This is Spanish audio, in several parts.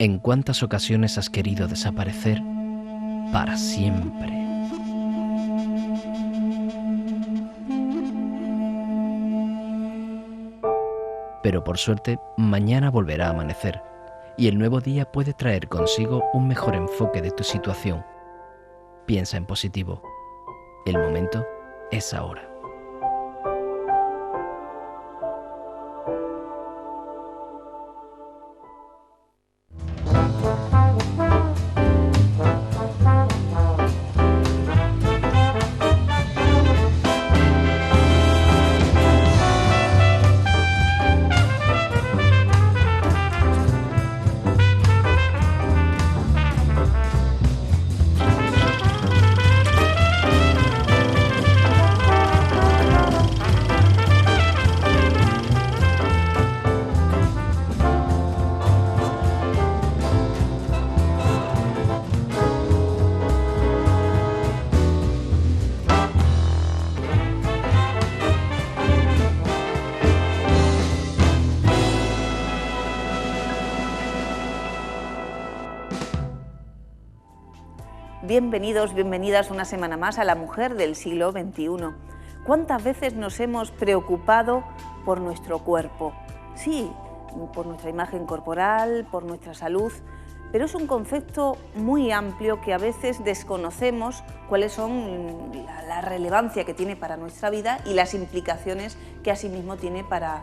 ¿En cuántas ocasiones has querido desaparecer para siempre? Pero por suerte, mañana volverá a amanecer y el nuevo día puede traer consigo un mejor enfoque de tu situación. Piensa en positivo. El momento es ahora. Bienvenidos, bienvenidas una semana más a La Mujer del siglo XXI. ¿Cuántas veces nos hemos preocupado por nuestro cuerpo? Sí, por nuestra imagen corporal, por nuestra salud, pero es un concepto muy amplio que a veces desconocemos cuáles son la relevancia que tiene para nuestra vida y las implicaciones que asimismo tiene para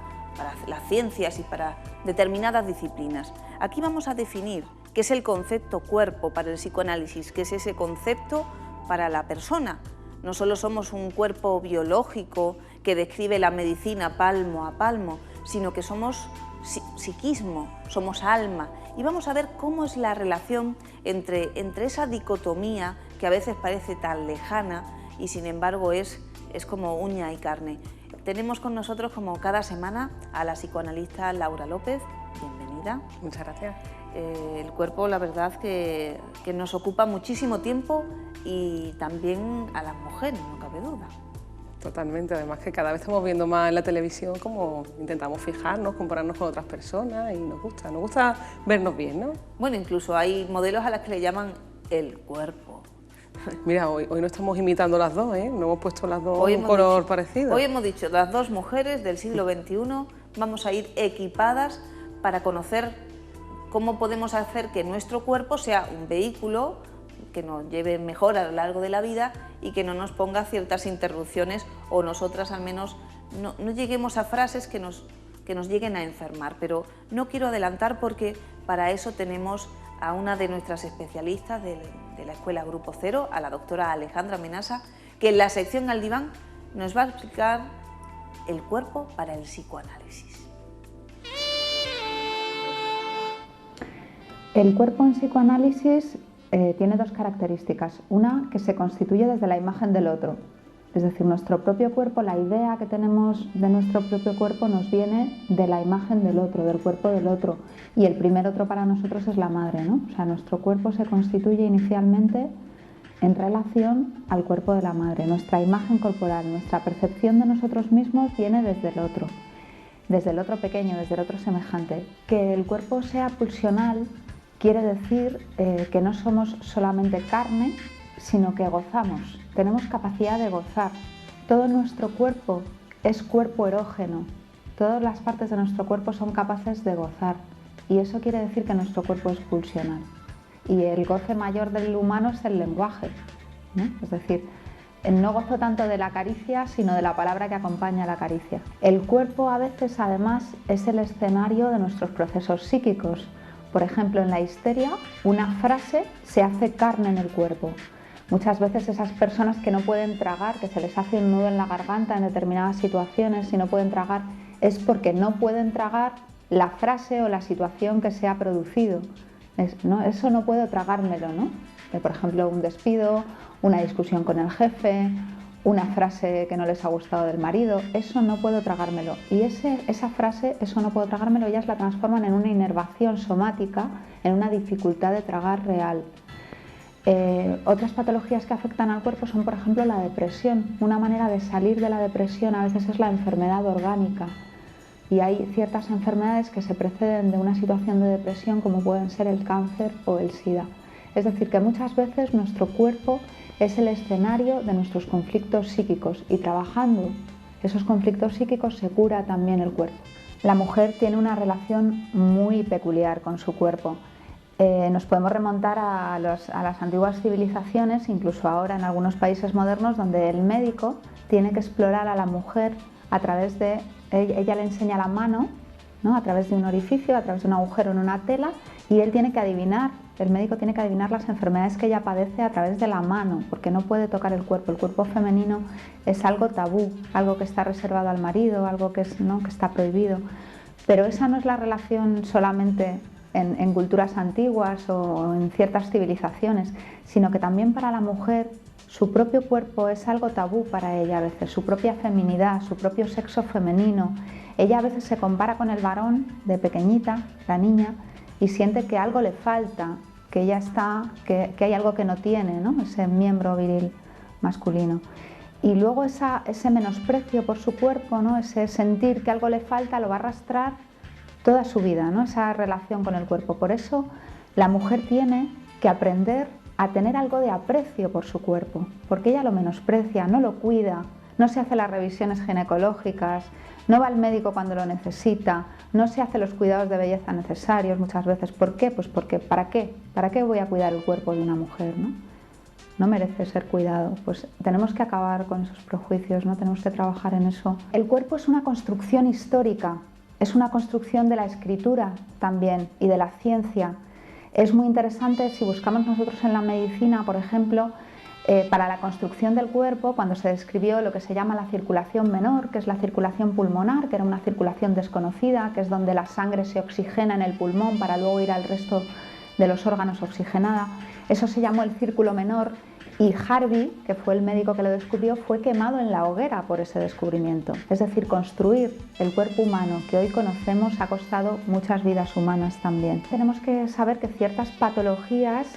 las ciencias y para determinadas disciplinas. Aquí vamos a definir qué es el concepto cuerpo para el psicoanálisis, qué es ese concepto para la persona. No solo somos un cuerpo biológico que describe la medicina palmo a palmo, sino que somos psiquismo, somos alma. Y vamos a ver cómo es la relación entre esa dicotomía que a veces parece tan lejana y sin embargo es como uña y carne. Tenemos con nosotros, como cada semana, a la psicoanalista Laura López. Bienvenida. Muchas gracias. El cuerpo, la verdad, que nos ocupa muchísimo tiempo y también a las mujeres, no cabe duda. Totalmente, además que cada vez estamos viendo más en la televisión cómo intentamos fijarnos, compararnos con otras personas y nos gusta vernos bien, ¿no? Bueno, incluso hay modelos a las que le llaman el cuerpo. Mira, hoy no estamos imitando las dos, ¿eh? No hemos puesto las dos un color parecido. Hoy hemos dicho, las dos mujeres del siglo XXI vamos a ir equipadas para conocer cómo podemos hacer que nuestro cuerpo sea un vehículo que nos lleve mejor a lo largo de la vida y que no nos ponga ciertas interrupciones o nosotras al menos no lleguemos a frases que nos lleguen a enfermar. Pero no quiero adelantar porque para eso tenemos a una de nuestras especialistas de la Escuela Grupo Cero, a la doctora Alejandra Menasa, que en la sección Al Diván nos va a explicar el cuerpo para el psicoanálisis. El cuerpo en psicoanálisis tiene dos características. Una, que se constituye desde la imagen del otro. Es decir, nuestro propio cuerpo, la idea que tenemos de nuestro propio cuerpo nos viene de la imagen del otro, del cuerpo del otro. Y el primer otro para nosotros es la madre, ¿no? O sea, nuestro cuerpo se constituye inicialmente en relación al cuerpo de la madre. Nuestra imagen corporal, nuestra percepción de nosotros mismos viene desde el otro pequeño, desde el otro semejante. Que el cuerpo sea pulsional quiere decir que no somos solamente carne, sino que gozamos, tenemos capacidad de gozar. Todo nuestro cuerpo es cuerpo erógeno, todas las partes de nuestro cuerpo son capaces de gozar y eso quiere decir que nuestro cuerpo es pulsional. Y el goce mayor del humano es el lenguaje, ¿no? Es decir, no gozo tanto de la caricia, sino de la palabra que acompaña a la caricia. El cuerpo a veces además es el escenario de nuestros procesos psíquicos. Por ejemplo, en la histeria, una frase se hace carne en el cuerpo. Muchas veces esas personas que no pueden tragar, que se les hace un nudo en la garganta en determinadas situaciones, si no pueden tragar, es porque no pueden tragar la frase o la situación que se ha producido. Eso no puedo tragármelo, ¿no? Por ejemplo, un despido, una discusión con el jefe, una frase que no les ha gustado del marido, eso no puedo tragármelo. Y esa frase, eso no puedo tragármelo, ellas la transforman en una inervación somática, en una dificultad de tragar real. Otras patologías que afectan al cuerpo son, por ejemplo, la depresión. Una manera de salir de la depresión a veces es la enfermedad orgánica. y hay ciertas enfermedades que se preceden de una situación de depresión, como pueden ser el cáncer o el SIDA. Es decir, que muchas veces nuestro cuerpo es el escenario de nuestros conflictos psíquicos y trabajando esos conflictos psíquicos se cura también el cuerpo. La mujer tiene una relación muy peculiar con su cuerpo. Nos podemos remontar a las antiguas civilizaciones, incluso ahora en algunos países modernos, donde el médico tiene que explorar a la mujer a través de... Ella le enseña la mano, ¿no?, a través de un orificio, a través de un agujero en una tela, y él tiene que adivinar, el médico tiene que adivinar las enfermedades que ella padece a través de la mano, porque no puede tocar el cuerpo. El cuerpo femenino es algo tabú, algo que está reservado al marido, algo que está prohibido. Pero esa no es la relación solamente en culturas antiguas o en ciertas civilizaciones, sino que también para la mujer su propio cuerpo es algo tabú para ella a veces, su propia feminidad, su propio sexo femenino. Ella a veces se compara con el varón de pequeñita, la niña, y siente que algo le falta, que ella que hay algo que no tiene, ¿no?, ese miembro viril masculino. Y luego ese menosprecio por su cuerpo, ¿no?, ese sentir que algo le falta, lo va a arrastrar toda su vida, ¿no?, esa relación con el cuerpo. Por eso la mujer tiene que aprender a tener algo de aprecio por su cuerpo, porque ella lo menosprecia, no lo cuida, no se hace las revisiones ginecológicas, no va al médico cuando lo necesita, no se hace los cuidados de belleza necesarios muchas veces. ¿Por qué? Pues porque ¿para qué? ¿Para qué voy a cuidar el cuerpo de una mujer, no? No merece ser cuidado. Pues tenemos que acabar con esos prejuicios, ¿no? Tenemos que trabajar en eso. El cuerpo es una construcción histórica, es una construcción de la escritura también y de la ciencia. Es muy interesante si buscamos nosotros en la medicina, por ejemplo, para la construcción del cuerpo, cuando se describió lo que se llama la circulación menor, que es la circulación pulmonar, que era una circulación desconocida, que es donde la sangre se oxigena en el pulmón para luego ir al resto de los órganos oxigenada. Eso se llamó el círculo menor y Harvey, que fue el médico que lo descubrió, fue quemado en la hoguera por ese descubrimiento. Es decir, construir el cuerpo humano que hoy conocemos ha costado muchas vidas humanas también. Tenemos que saber que ciertas patologías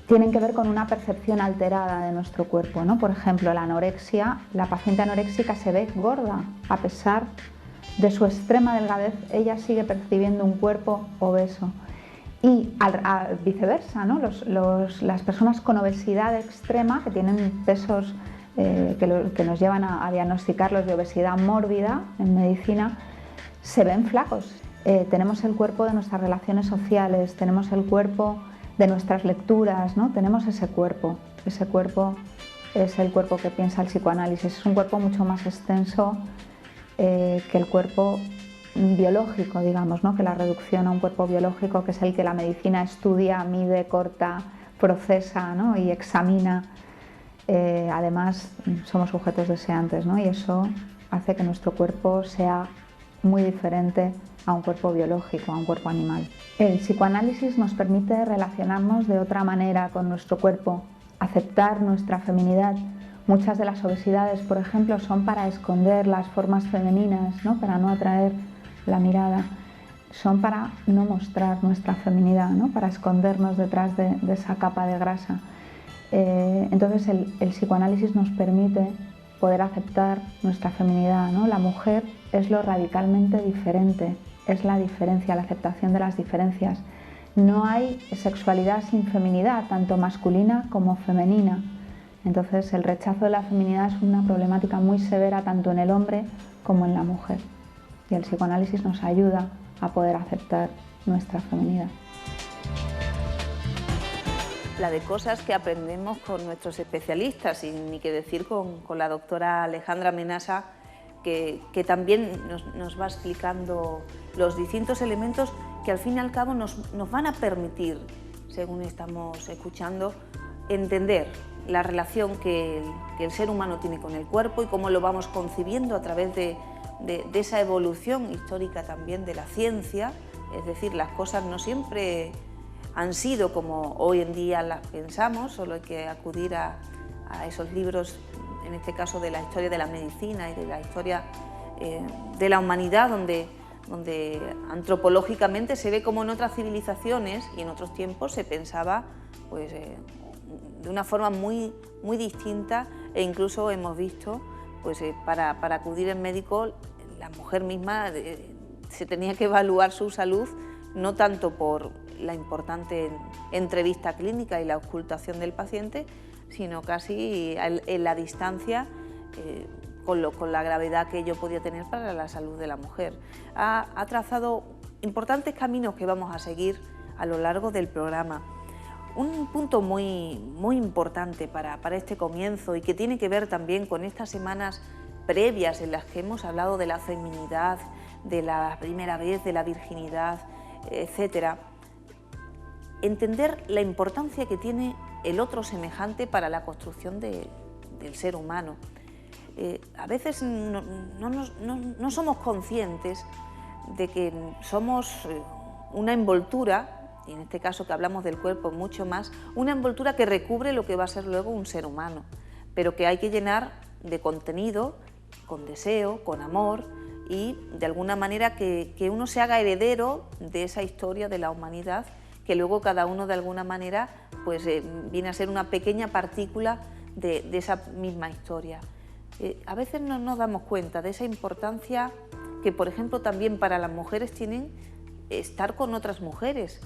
tienen que ver con una percepción alterada de nuestro cuerpo, ¿no? Por ejemplo, la anorexia, la paciente anoréxica se ve gorda, a pesar de su extrema delgadez, ella sigue percibiendo un cuerpo obeso. Y al viceversa, ¿no? Las personas con obesidad extrema, que tienen pesos que nos llevan a diagnosticarlos de obesidad mórbida en medicina, se ven flacos. Tenemos el cuerpo de nuestras relaciones sociales, tenemos el cuerpo de nuestras lecturas, ¿no? Tenemos ese cuerpo es el cuerpo que piensa el psicoanálisis, es un cuerpo mucho más extenso que el cuerpo biológico, digamos, ¿no? Que la reducción a un cuerpo biológico, que es el que la medicina estudia, mide, corta, procesa, ¿no? Y examina. Además, somos sujetos deseantes, ¿no? Y eso hace que nuestro cuerpo sea muy diferente a un cuerpo biológico, a un cuerpo animal. El psicoanálisis nos permite relacionarnos de otra manera con nuestro cuerpo, aceptar nuestra feminidad. Muchas de las obesidades, por ejemplo, son para esconder las formas femeninas, ¿no? Para no atraer la mirada, son para no mostrar nuestra feminidad, ¿no? Para escondernos detrás de esa capa de grasa. Entonces el psicoanálisis nos permite poder aceptar nuestra feminidad, ¿no? La mujer es lo radicalmente diferente, es la diferencia, la aceptación de las diferencias. No hay sexualidad sin feminidad, tanto masculina como femenina. Entonces el rechazo de la feminidad es una problemática muy severa tanto en el hombre como en la mujer. Y el psicoanálisis nos ayuda a poder aceptar nuestra feminidad. La de cosas que aprendemos con nuestros especialistas, y ni que decir con la doctora Alejandra Menasa, que también nos va explicando los distintos elementos que al fin y al cabo nos van a permitir, según estamos escuchando, entender la relación que el ser humano tiene con el cuerpo y cómo lo vamos concibiendo a través de esa evolución histórica también de la ciencia. Es decir, las cosas no siempre han sido como hoy en día las pensamos, solo hay que acudir a esos libros, en este caso de la historia de la medicina y de la historia de la humanidad, donde antropológicamente se ve como en otras civilizaciones y en otros tiempos se pensaba pues, de una forma muy distinta, e incluso hemos visto pues, para acudir al médico, la mujer misma se tenía que evaluar su salud no tanto por la importante entrevista clínica y la auscultación del paciente, sino casi en la distancia con la gravedad que ello podía tener para la salud de la mujer. Ha trazado importantes caminos que vamos a seguir a lo largo del programa. Un punto muy importante para este comienzo y que tiene que ver también con estas semanas previas en las que hemos hablado de la feminidad, de la primera vez, de la virginidad, etcétera. Entender la importancia que tiene el otro semejante para la construcción del ser humano. A veces no somos conscientes de que somos una envoltura, y en este caso que hablamos del cuerpo mucho más, una envoltura que recubre lo que va a ser luego un ser humano, pero que hay que llenar de contenido, con deseo, con amor y de alguna manera que uno se haga heredero de esa historia de la humanidad, que luego cada uno de alguna manera pues, viene a ser una pequeña partícula de esa misma historia. A veces no nos damos cuenta de esa importancia que, por ejemplo, también para las mujeres tienen estar con otras mujeres,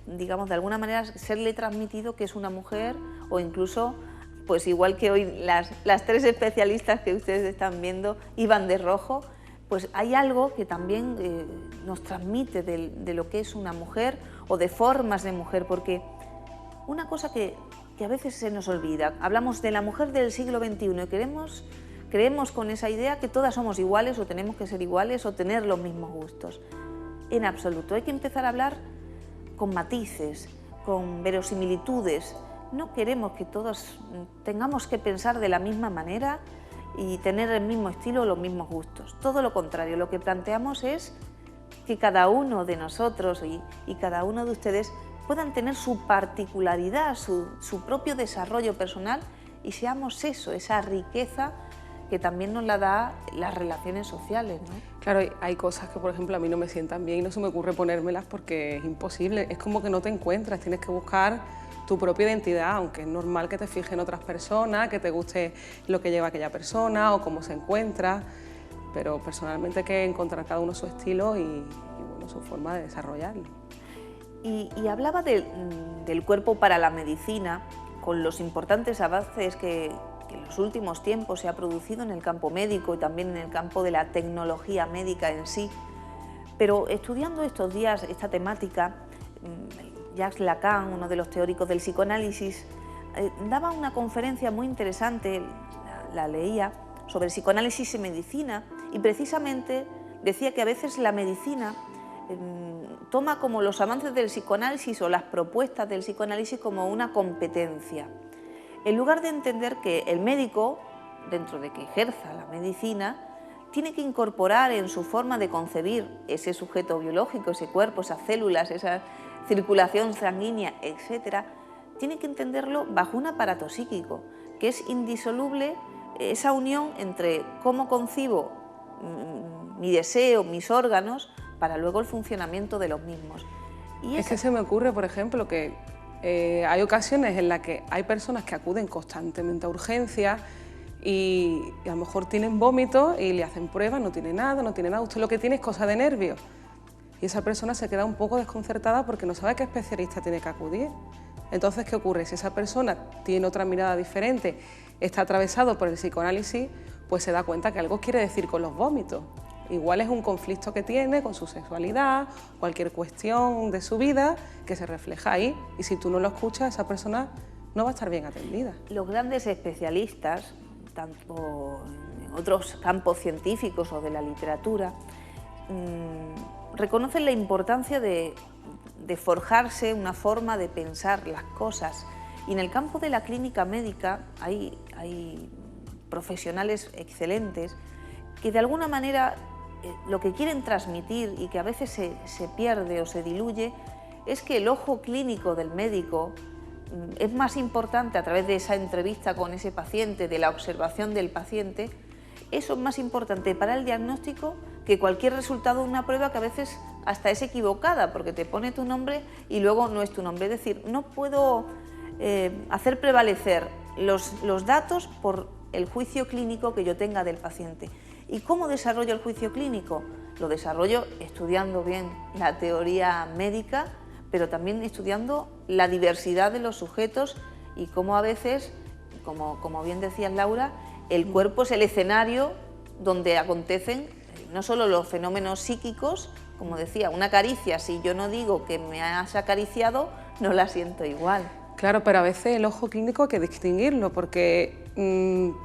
digamos, de alguna manera serle transmitido que es una mujer, o incluso, pues igual que hoy las tres especialistas que ustedes están viendo iban de rojo, pues hay algo que también nos transmite de lo que es una mujer o de formas de mujer, porque una cosa que a veces se nos olvida, hablamos de la mujer del siglo XXI y creemos con esa idea que todas somos iguales o tenemos que ser iguales o tener los mismos gustos. En absoluto, hay que empezar a hablar con matices, con verosimilitudes. No queremos que todos tengamos que pensar de la misma manera y tener el mismo estilo o los mismos gustos. Todo lo contrario, lo que planteamos es que cada uno de nosotros y cada uno de ustedes puedan tener su particularidad, su propio desarrollo personal y seamos eso, esa riqueza que también nos la da las relaciones sociales, ¿no? Claro, hay cosas que, por ejemplo, a mí no me sientan bien y no se me ocurre ponérmelas porque es imposible. Es como que no te encuentras, tienes que buscar tu propia identidad, aunque es normal que te fijes en otras personas, que te guste lo que lleva aquella persona o cómo se encuentra, pero personalmente hay que encontrar cada uno su estilo y bueno, su forma de desarrollarlo. Y hablaba del cuerpo para la medicina, con los importantes avances que en los últimos tiempos se ha producido en el campo médico y también en el campo de la tecnología médica en sí. Pero estudiando estos días esta temática, Jacques Lacan, uno de los teóricos del psicoanálisis, daba una conferencia muy interesante, la leía, sobre psicoanálisis y medicina, y precisamente decía que a veces la medicina toma como los avances del psicoanálisis o las propuestas del psicoanálisis como una competencia, en lugar de entender que el médico, dentro de que ejerza la medicina, tiene que incorporar en su forma de concebir ese sujeto biológico, ese cuerpo, esas células, esa circulación sanguínea, etc., tiene que entenderlo bajo un aparato psíquico, que es indisoluble esa unión entre cómo concibo mi deseo, mis órganos, para luego el funcionamiento de los mismos. Es que se me ocurre, por ejemplo, que hay ocasiones en las que hay personas que acuden constantemente a urgencias y a lo mejor tienen vómitos y le hacen pruebas, no tiene nada, usted lo que tiene es cosa de nervios. Y esa persona se queda un poco desconcertada porque no sabe a qué especialista tiene que acudir. Entonces, ¿qué ocurre? Si esa persona tiene otra mirada diferente, está atravesado por el psicoanálisis, pues se da cuenta que algo quiere decir con los vómitos. Igual es un conflicto que tiene con su sexualidad, cualquier cuestión de su vida que se refleja ahí, y si tú no lo escuchas, esa persona no va a estar bien atendida. Los grandes especialistas, tanto en otros campos científicos o de la literatura, reconocen la importancia de forjarse una forma de pensar las cosas. Y en el campo de la clínica médica hay profesionales excelentes que de alguna manera lo que quieren transmitir y que a veces se pierde o se diluye es que el ojo clínico del médico es más importante a través de esa entrevista con ese paciente, de la observación del paciente. Eso es más importante para el diagnóstico que cualquier resultado de una prueba que a veces hasta es equivocada porque te pone tu nombre y luego no es tu nombre. Es decir, no puedo hacer prevalecer los datos por el juicio clínico que yo tenga del paciente. ¿Y cómo desarrollo el juicio clínico? Lo desarrollo estudiando bien la teoría médica, pero también estudiando la diversidad de los sujetos y cómo a veces, como bien decías Laura, el cuerpo es el escenario donde acontecen no solo los fenómenos psíquicos, como decía, una caricia, si yo no digo que me has acariciado, no la siento igual. Claro, pero a veces el ojo clínico hay que distinguirlo, porque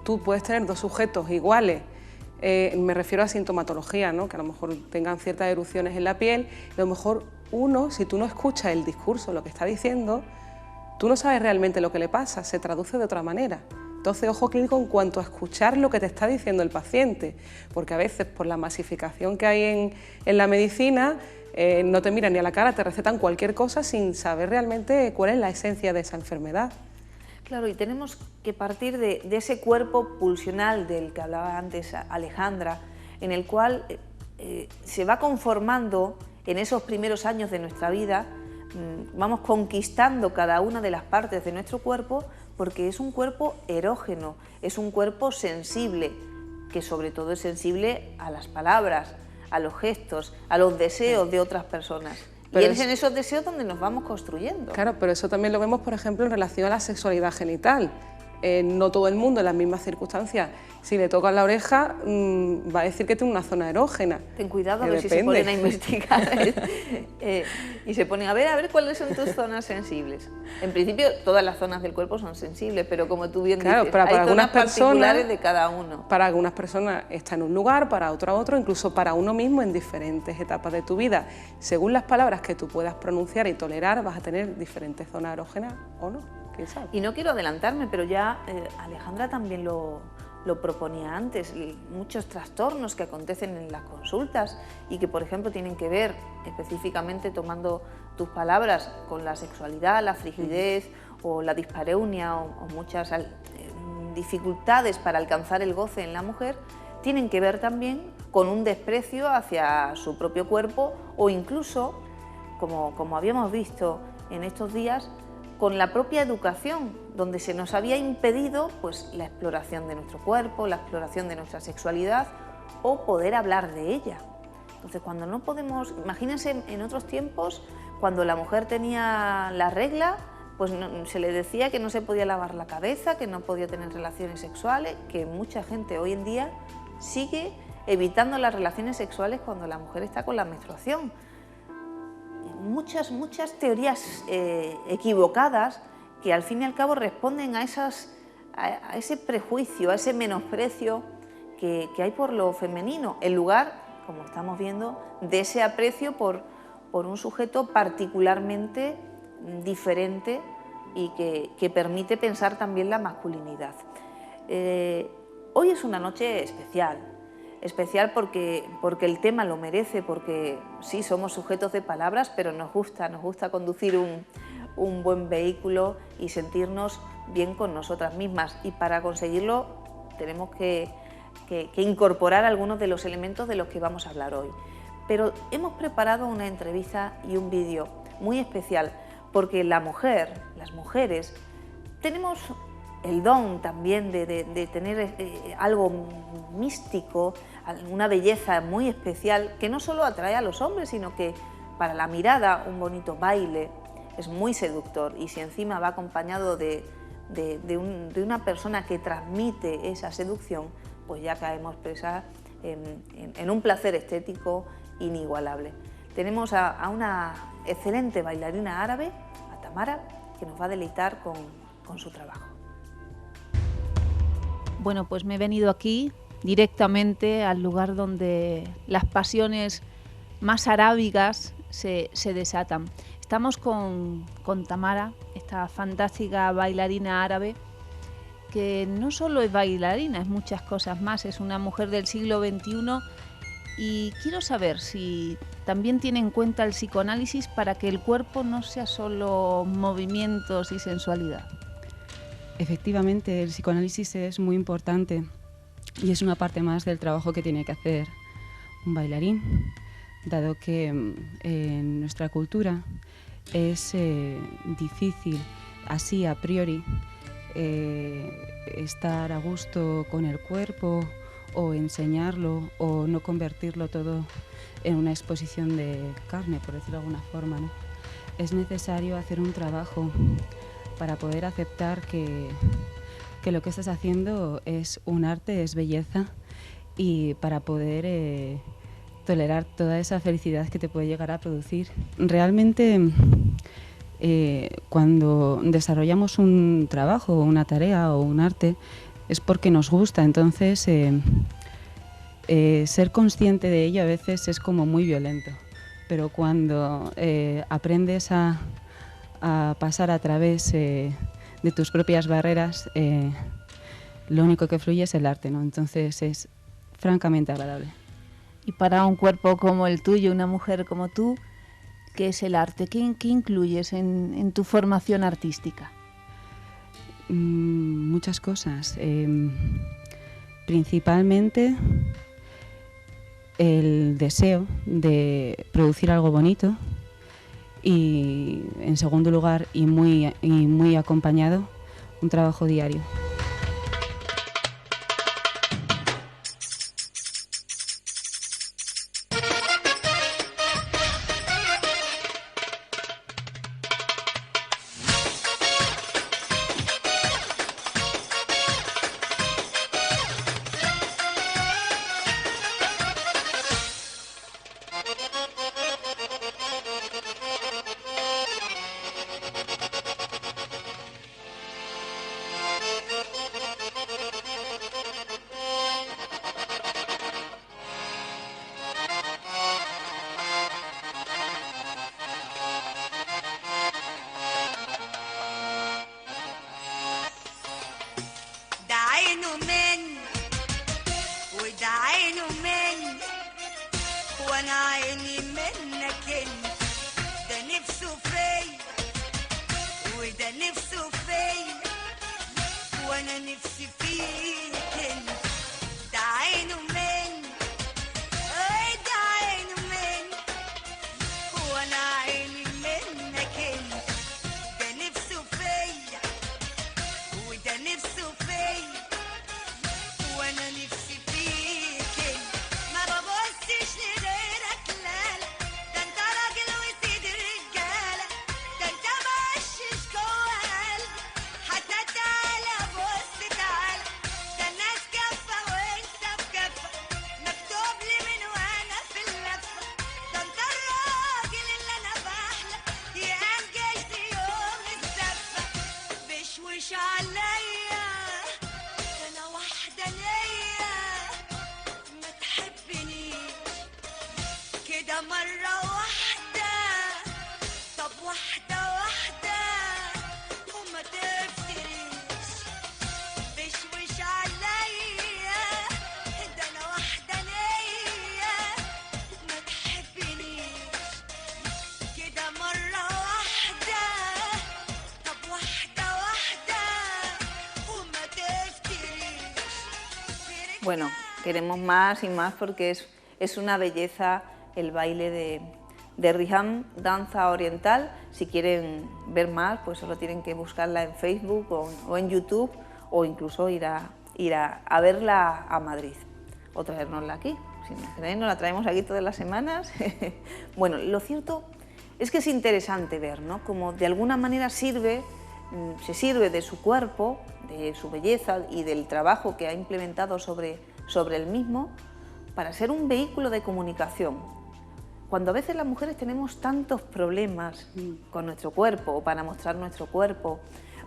tú puedes tener dos sujetos iguales, me refiero a sintomatología, ¿no? Que a lo mejor tengan ciertas erupciones en la piel, y a lo mejor uno, si tú no escuchas el discurso, lo que está diciendo, tú no sabes realmente lo que le pasa, se traduce de otra manera. Entonces, ojo clínico en cuanto a escuchar lo que te está diciendo el paciente, porque a veces por la masificación que hay en la medicina, no te miran ni a la cara, te recetan cualquier cosa sin saber realmente cuál es la esencia de esa enfermedad. Claro, y tenemos que partir de ese cuerpo pulsional del que hablaba antes Alejandra, en el cual se va conformando en esos primeros años de nuestra vida, vamos conquistando cada una de las partes de nuestro cuerpo, porque es un cuerpo erógeno, es un cuerpo sensible, que sobre todo es sensible a las palabras, a los gestos, a los deseos de otras personas. Pero y es en esos deseos donde nos vamos construyendo. Claro, pero eso también lo vemos, por ejemplo, en relación a la sexualidad genital. No todo el mundo en las mismas circunstancias, si le tocan la oreja, va a decir que tiene una zona erógena. Ten cuidado a ver si se ponen a investigar y se ponen a ver cuáles son tus zonas sensibles. En principio, todas las zonas del cuerpo son sensibles, pero como tú bien dices, para hay algunas zonas particulares personas, de cada uno. Para algunas personas está en un lugar, para otro, incluso para uno mismo en diferentes etapas de tu vida. Según las palabras que tú puedas pronunciar y tolerar, vas a tener diferentes zonas erógenas o no. Y no quiero adelantarme, pero ya Alejandra también lo proponía antes, muchos trastornos que acontecen en las consultas y que, por ejemplo, tienen que ver específicamente, tomando tus palabras, con la sexualidad, la frigidez o la dispareunia o muchas dificultades para alcanzar el goce en la mujer, tienen que ver también con un desprecio hacia su propio cuerpo o incluso, como habíamos visto en estos días, con la propia educación, donde se nos había impedido pues, la exploración de nuestro cuerpo, la exploración de nuestra sexualidad o poder hablar de ella. Entonces, cuando no podemos, imagínense en otros tiempos, cuando la mujer tenía la regla, pues se le decía que no se podía lavar la cabeza, que no podía tener relaciones sexuales, que mucha gente hoy en día sigue evitando las relaciones sexuales cuando la mujer está con la menstruación. Muchas teorías equivocadas que al fin y al cabo responden a ese prejuicio, a ese menosprecio que hay por lo femenino, en lugar, como estamos viendo, de ese aprecio por un sujeto particularmente diferente y que permite pensar también la masculinidad. Hoy es una noche especial porque el tema lo merece, porque sí, somos sujetos de palabras, pero nos gusta conducir un buen vehículo y sentirnos bien con nosotras mismas. Y para conseguirlo tenemos que incorporar algunos de los elementos de los que vamos a hablar hoy. Pero hemos preparado una entrevista y un vídeo muy especial, porque las mujeres, tenemos el don también de tener algo místico, una belleza muy especial que no solo atrae a los hombres, sino que para la mirada un bonito baile es muy seductor, y si encima va acompañado de una persona que transmite esa seducción, pues ya caemos presa en un placer estético inigualable. Tenemos a una excelente bailarina árabe, a Tamara, que nos va a deleitar con su trabajo. Bueno, pues me he venido aquí directamente al lugar donde las pasiones más arábigas se desatan. Estamos con Tamara, esta fantástica bailarina árabe, que no solo es bailarina, es muchas cosas más, es una mujer del siglo XXI, y quiero saber si también tiene en cuenta el psicoanálisis para que el cuerpo no sea solo movimientos y sensualidad. Efectivamente, el psicoanálisis es muy importante y es una parte más del trabajo que tiene que hacer un bailarín, dado que en nuestra cultura es difícil, así a priori, estar a gusto con el cuerpo o enseñarlo, o no convertirlo todo en una exposición de carne, por decirlo de alguna forma, ¿no? Es necesario hacer un trabajo para poder aceptar que lo que estás haciendo es un arte, es belleza, y para poder tolerar toda esa felicidad que te puede llegar a producir. Realmente, cuando desarrollamos un trabajo, una tarea o un arte, es porque nos gusta. Entonces, ser consciente de ello a veces es como muy violento, pero cuando aprendes a pasar a través de tus propias barreras, lo único que fluye es el arte, ¿no? Entonces es francamente agradable. Y para un cuerpo como el tuyo, una mujer como tú, ¿qué es el arte? ¿Qué incluyes en tu formación artística? Muchas cosas. Principalmente el deseo de producir algo bonito y, en segundo lugar, y muy acompañado, un trabajo diario. Bueno, queremos más y más porque es una belleza el baile de Riham, danza oriental. Si quieren ver más, pues solo tienen que buscarla en Facebook o en YouTube, o incluso ir a verla a Madrid o traérnosla aquí. Si nos queréis, nos la traemos aquí todas las semanas. Bueno, lo cierto es que es interesante ver, ¿no?, cómo de alguna manera se sirve de su cuerpo, de su belleza y del trabajo que ha implementado sobre el mismo para ser un vehículo de comunicación. Cuando a veces las mujeres tenemos tantos problemas con nuestro cuerpo, o para mostrar nuestro cuerpo,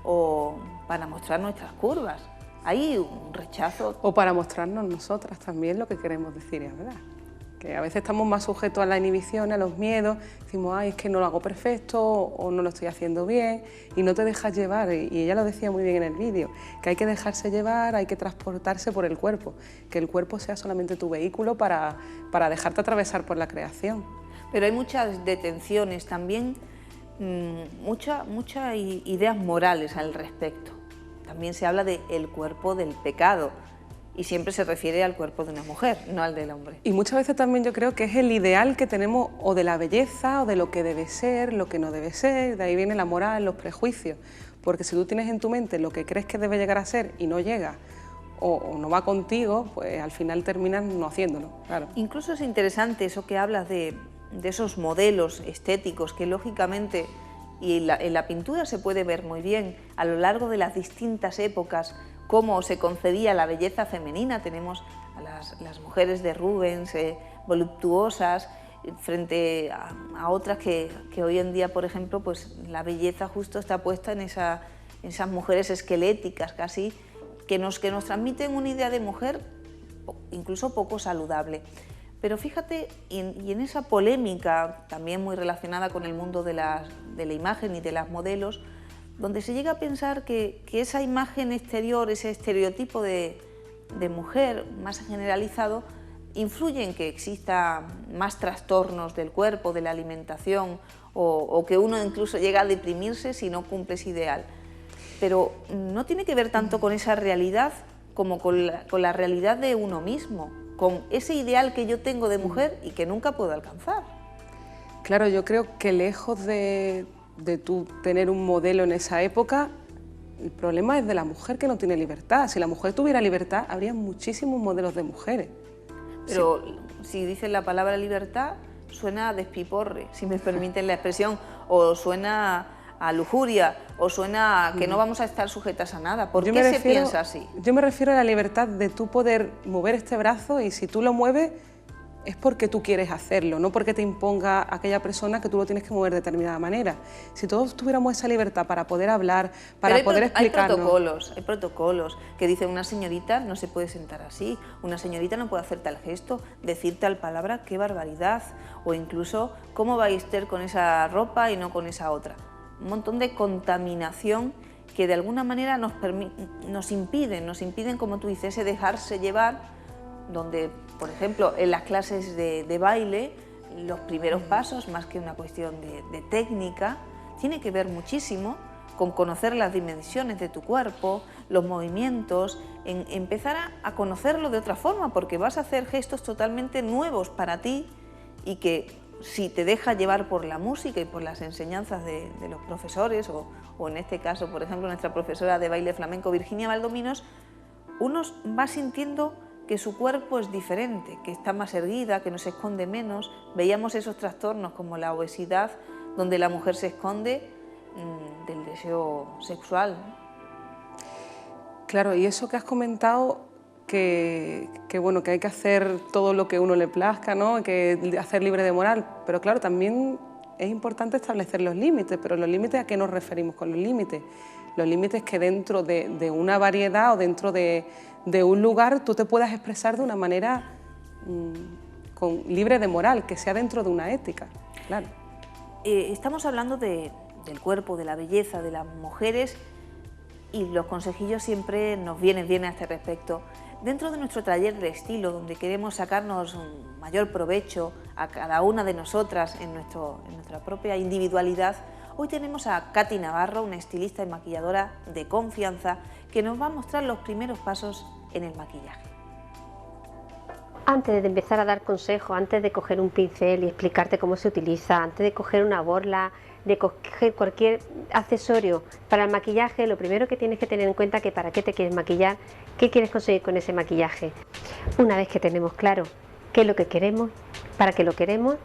o para mostrar nuestras curvas, hay un rechazo. O para mostrarnos nosotras también lo que queremos decir, es verdad. Que a veces estamos más sujetos a la inhibición, a los miedos, decimos, ay, es que no lo hago perfecto o no lo estoy haciendo bien, y no te dejas llevar, y ella lo decía muy bien en el vídeo, que hay que dejarse llevar, hay que transportarse por el cuerpo, que el cuerpo sea solamente tu vehículo para dejarte atravesar por la creación. Pero hay muchas detenciones también, muchas ideas morales al respecto. También se habla del cuerpo del pecado, y siempre se refiere al cuerpo de una mujer, no al del hombre. Y muchas veces también yo creo que es el ideal que tenemos, o de la belleza, o de lo que debe ser, lo que no debe ser, de ahí viene la moral, los prejuicios, porque si tú tienes en tu mente lo que crees que debe llegar a ser y no llega, o no va contigo, pues al final terminas no haciéndolo, claro. Incluso es interesante eso que hablas de esos modelos estéticos que lógicamente, y en la pintura se puede ver muy bien, a lo largo de las distintas épocas, cómo se concebía la belleza femenina. Tenemos a las mujeres de Rubens, voluptuosas, frente a otras que hoy en día, por ejemplo, pues la belleza justo está puesta en esas mujeres esqueléticas casi, que nos transmiten una idea de mujer incluso poco saludable. Pero fíjate, y en esa polémica, también muy relacionada con el mundo de la imagen y de las modelos, donde se llega a pensar que esa imagen exterior, ese estereotipo de mujer más generalizado, influye en que exista más trastornos del cuerpo, de la alimentación, o que uno incluso llega a deprimirse si no cumple ese ideal. Pero no tiene que ver tanto con esa realidad como con la realidad de uno mismo, con ese ideal que yo tengo de mujer y que nunca puedo alcanzar. Claro, yo creo que lejos de tú tener un modelo en esa época, el problema es de la mujer que no tiene libertad. Si la mujer tuviera libertad, habría muchísimos modelos de mujeres. Pero si dices la palabra libertad, suena a despiporre, si me permiten la expresión, o suena a lujuria, o suena a que no vamos a estar sujetas a nada. ¿Por qué se piensa así? Yo me refiero a la libertad de tú poder mover este brazo, y si tú lo mueves es porque tú quieres hacerlo, no porque te imponga aquella persona que tú lo tienes que mover de determinada manera. Si todos tuviéramos esa libertad para poder hablar, para poder explicarnos... Hay protocolos que dicen una señorita no se puede sentar así, una señorita no puede hacer tal gesto, decir tal palabra, qué barbaridad, o incluso cómo va a estar con esa ropa y no con esa otra. Un montón de contaminación que de alguna manera nos impiden, como tú dices, ese dejarse llevar, donde, por ejemplo, en las clases de baile, los primeros pasos, más que una cuestión de técnica, tiene que ver muchísimo con conocer las dimensiones de tu cuerpo, los movimientos, en empezar a conocerlo de otra forma, porque vas a hacer gestos totalmente nuevos para ti y que, si te deja llevar por la música y por las enseñanzas de los profesores, o en este caso, por ejemplo, nuestra profesora de baile flamenco, Virginia Valdominos, uno va sintiendo que su cuerpo es diferente, que está más erguida, que no se esconde menos. Veíamos esos trastornos como la obesidad, donde la mujer se esconde del deseo sexual. Claro, y eso que has comentado, que hay que hacer todo lo que uno le plazca, ¿no? Que hacer libre de moral, pero claro, también es importante establecer los límites, pero los límites, ¿a qué nos referimos con los límites? Los límites que dentro de una variedad o dentro de un lugar tú te puedas expresar de una manera libre de moral, que sea dentro de una ética, claro. Estamos hablando del cuerpo, de la belleza, de las mujeres, y los consejillos siempre nos vienen bien a este respecto. Dentro de nuestro taller de estilo, donde queremos sacarnos un mayor provecho a cada una de nosotras en nuestra propia individualidad, hoy tenemos a Katy Navarro, una estilista y maquilladora de confianza, que nos va a mostrar los primeros pasos en el maquillaje. Antes de empezar a dar consejos, antes de coger un pincel y explicarte cómo se utiliza, antes de coger una borla, de coger cualquier accesorio para el maquillaje, lo primero que tienes que tener en cuenta es que para qué te quieres maquillar, qué quieres conseguir con ese maquillaje. Una vez que tenemos claro qué es lo que queremos, para qué lo queremos,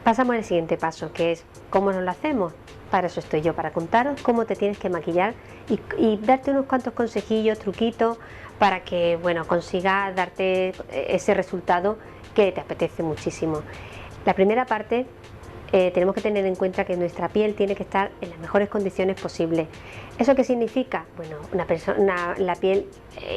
pasamos al siguiente paso, que es cómo nos lo hacemos. Para eso estoy yo, para contaros cómo te tienes que maquillar y darte unos cuantos consejillos, truquitos, para que consigas darte ese resultado que te apetece muchísimo. La primera parte, tenemos que tener en cuenta que nuestra piel tiene que estar en las mejores condiciones posibles. ¿Eso qué significa? Bueno, la piel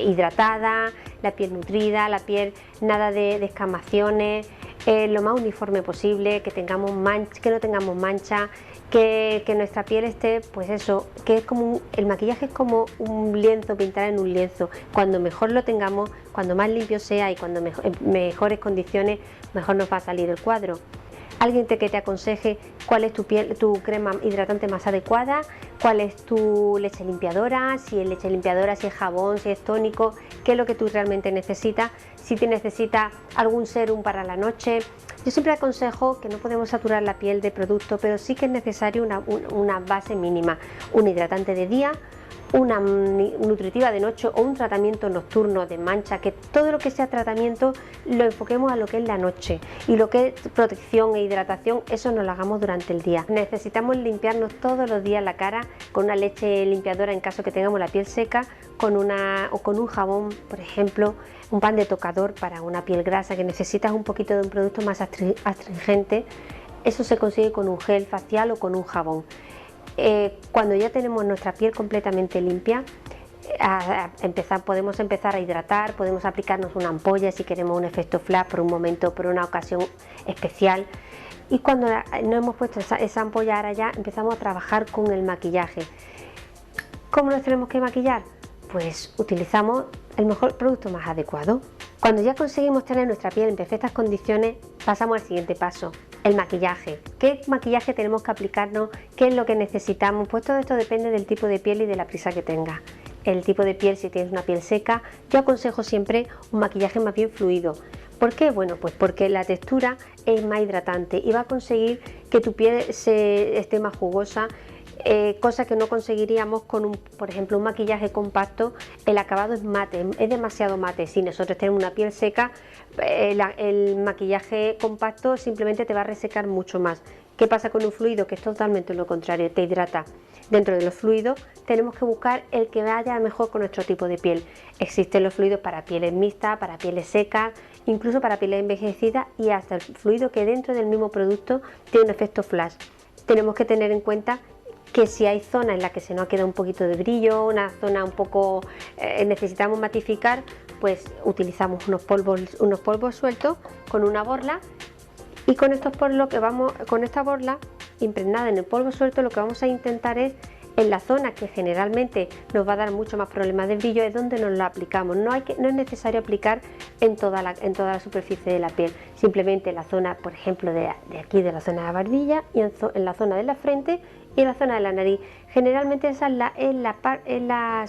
hidratada, la piel nutrida, la piel nada de escamaciones, lo más uniforme posible, que no tengamos mancha, que nuestra piel esté, pues eso, que es como el maquillaje es como un lienzo, pintar en un lienzo. Cuando mejor lo tengamos, cuando más limpio sea y cuando en mejores condiciones, mejor nos va a salir el cuadro. Alguien que te aconseje cuál es tu crema hidratante más adecuada, cuál es tu leche limpiadora, si es leche limpiadora, si es jabón, si es tónico, qué es lo que tú realmente necesitas, si te necesitas algún serum para la noche. Yo siempre aconsejo que no podemos saturar la piel de producto, pero sí que es necesario una base mínima, un hidratante de día, una nutritiva de noche o un tratamiento nocturno de mancha, que todo lo que sea tratamiento lo enfoquemos a lo que es la noche, y lo que es protección e hidratación, eso nos lo hagamos durante el día. Necesitamos limpiarnos todos los días la cara con una leche limpiadora en caso que tengamos la piel seca, con un jabón, por ejemplo, un pan de tocador para una piel grasa que necesitas un poquito de un producto más astringente. Eso se consigue con un gel facial o con un jabón. Cuando ya tenemos nuestra piel completamente limpia, podemos empezar a hidratar, podemos aplicarnos una ampolla si queremos un efecto flash por un momento, por una ocasión especial. Y cuando no hemos puesto esa ampolla, ahora ya empezamos a trabajar con el maquillaje. ¿Cómo nos tenemos que maquillar? Pues utilizamos el mejor producto más adecuado. Cuando ya conseguimos tener nuestra piel en perfectas condiciones, pasamos al siguiente paso, el maquillaje. ¿Qué maquillaje tenemos que aplicarnos? ¿Qué es lo que necesitamos? Pues todo esto depende del tipo de piel y de la prisa que tengas. El tipo de piel, si tienes una piel seca, yo aconsejo siempre un maquillaje más bien fluido. ¿Por qué? Bueno, pues porque la textura es más hidratante y va a conseguir que tu piel esté más jugosa, cosa que no conseguiríamos con por ejemplo, un maquillaje compacto. El acabado es mate, es demasiado mate. Si nosotros tenemos una piel seca, el maquillaje compacto simplemente te va a resecar mucho más. ¿Qué pasa con un fluido? Que es totalmente lo contrario, te hidrata. Dentro de los fluidos tenemos que buscar el que vaya mejor con nuestro tipo de piel. Existen los fluidos para pieles mixtas, para pieles secas, incluso para pieles envejecidas, y hasta el fluido que dentro del mismo producto tiene un efecto flash. Tenemos que tener en cuenta que si hay zonas en las que se nos queda un poquito de brillo, una zona un poco necesitamos matificar, pues utilizamos unos polvos sueltos con una borla, y con esta borla impregnada en el polvo suelto, lo que vamos a intentar es, en la zona que generalmente nos va a dar mucho más problemas de brillo, es donde nos lo aplicamos. No es necesario aplicar en toda la superficie de la piel, simplemente en la zona, por ejemplo, de aquí, de la zona de la barbilla, y en la zona de la frente y en la zona de la nariz. Generalmente esas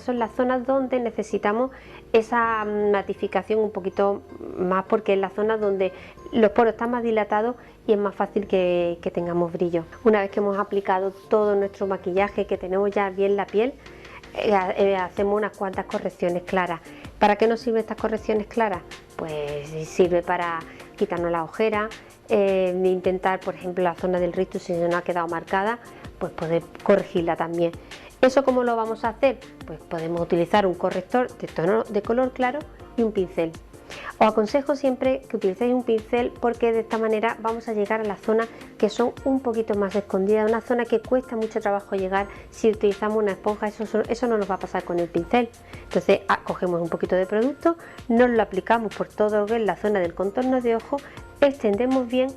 son las zonas donde necesitamos esa matificación un poquito más, porque es la zona donde los poros están más dilatados y es más fácil que tengamos brillo. Una vez que hemos aplicado todo nuestro maquillaje, que tenemos ya bien la piel, hacemos unas cuantas correcciones claras. ¿Para qué nos sirven estas correcciones claras? Pues sirve para quitarnos la ojera, intentar, por ejemplo, la zona del rictus, si no ha quedado marcada, pues poder corregirla también. ¿Eso cómo lo vamos a hacer? Pues podemos utilizar un corrector de color claro y un pincel. Os aconsejo siempre que utilicéis un pincel, porque de esta manera vamos a llegar a las zonas que son un poquito más escondidas, una zona que cuesta mucho trabajo llegar. Si utilizamos una esponja, eso no nos va a pasar con el pincel. Entonces cogemos un poquito de producto, nos lo aplicamos por todo lo que es la zona del contorno de ojo, extendemos bien,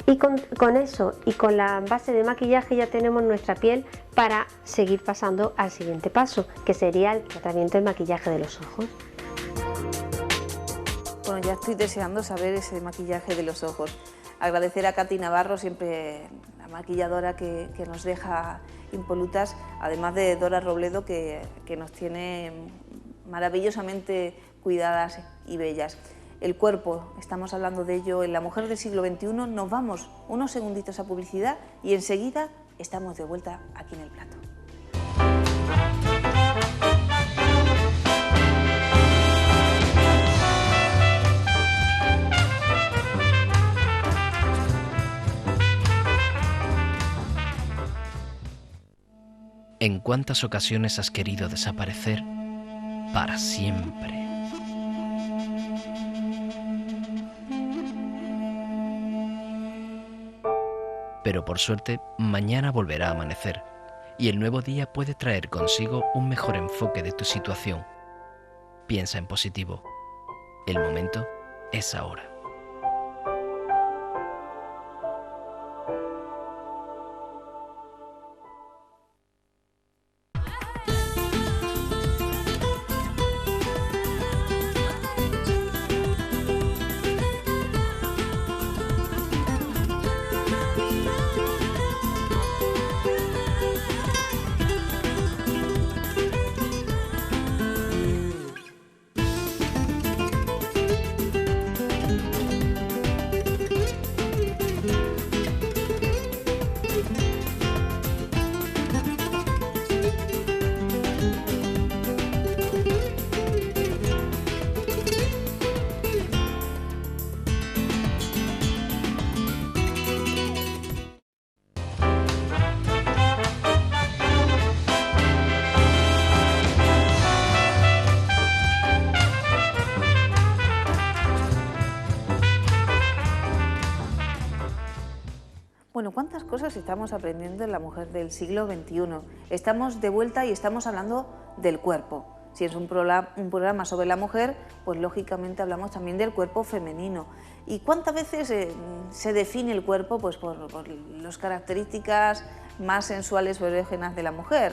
y con eso y con la base de maquillaje ya tenemos nuestra piel para seguir pasando al siguiente paso, que sería el tratamiento del maquillaje de los ojos. Bueno, ya estoy deseando saber ese maquillaje de los ojos. Agradecer a Katy Navarro, siempre la maquilladora que nos deja impolutas, además de Dora Robledo, que nos tiene maravillosamente cuidadas y bellas. El cuerpo, estamos hablando de ello en La Mujer del Siglo XXI. Nos vamos unos segunditos a publicidad y enseguida estamos de vuelta aquí en el plato. ¿En cuántas ocasiones has querido desaparecer para siempre? Pero por suerte, mañana volverá a amanecer, y el nuevo día puede traer consigo un mejor enfoque de tu situación. Piensa en positivo. El momento es ahora. ¿cuántas cosas estamos aprendiendo en la mujer del siglo XXI? Estamos de vuelta y estamos hablando del cuerpo. Si es un programa sobre la mujer, pues lógicamente hablamos también del cuerpo femenino. ¿Y cuántas veces se define el cuerpo? Pues por las características más sensuales o erógenas de la mujer,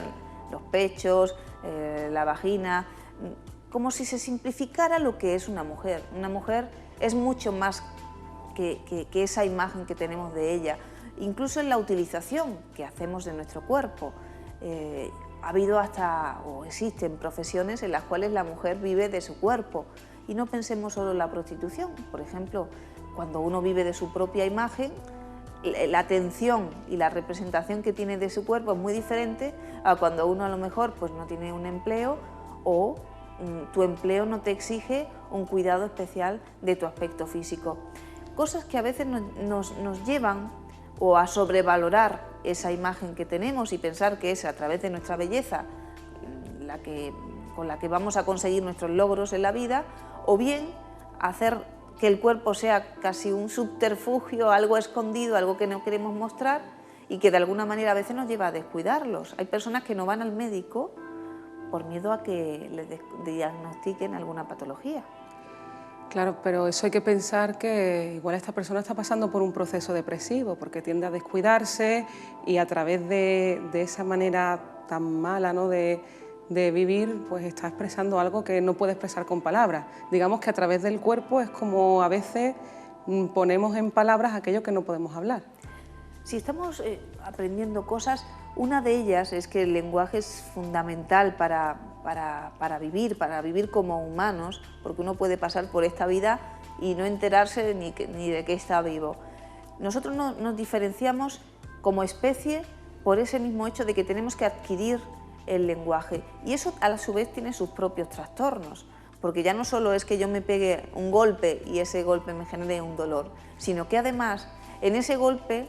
los pechos, la vagina, como si se simplificara lo que es una mujer. Una mujer es mucho más que esa imagen que tenemos de ella, incluso en la utilización que hacemos de nuestro cuerpo. Ha habido o existen profesiones en las cuales la mujer vive de su cuerpo, y no pensemos solo en la prostitución. Por ejemplo, cuando uno vive de su propia imagen, la atención y la representación que tiene de su cuerpo es muy diferente a cuando uno a lo mejor pues no tiene un empleo, o tu empleo no te exige un cuidado especial de tu aspecto físico. Cosas que a veces nos llevan o a sobrevalorar esa imagen que tenemos y pensar que es a través de nuestra belleza con la que vamos a conseguir nuestros logros en la vida, o bien hacer que el cuerpo sea casi un subterfugio, algo escondido, algo que no queremos mostrar y que de alguna manera a veces nos lleva a descuidarlos. Hay personas que no van al médico por miedo a que les diagnostiquen alguna patología. Claro, pero eso hay que pensar que igual esta persona está pasando por un proceso depresivo, porque tiende a descuidarse y a través de esa manera tan mala, ¿no?, de vivir, pues está expresando algo que no puede expresar con palabras. Digamos que a través del cuerpo es como a veces ponemos en palabras aquello que no podemos hablar. Si estamos aprendiendo cosas, una de ellas es que el lenguaje es fundamental para vivir como humanos, porque uno puede pasar por esta vida y no enterarse ni de que está vivo. Nosotros nos diferenciamos como especie por ese mismo hecho de que tenemos que adquirir el lenguaje, y eso a su vez tiene sus propios trastornos, porque ya no solo es que yo me pegue un golpe y ese golpe me genere un dolor, sino que además en ese golpe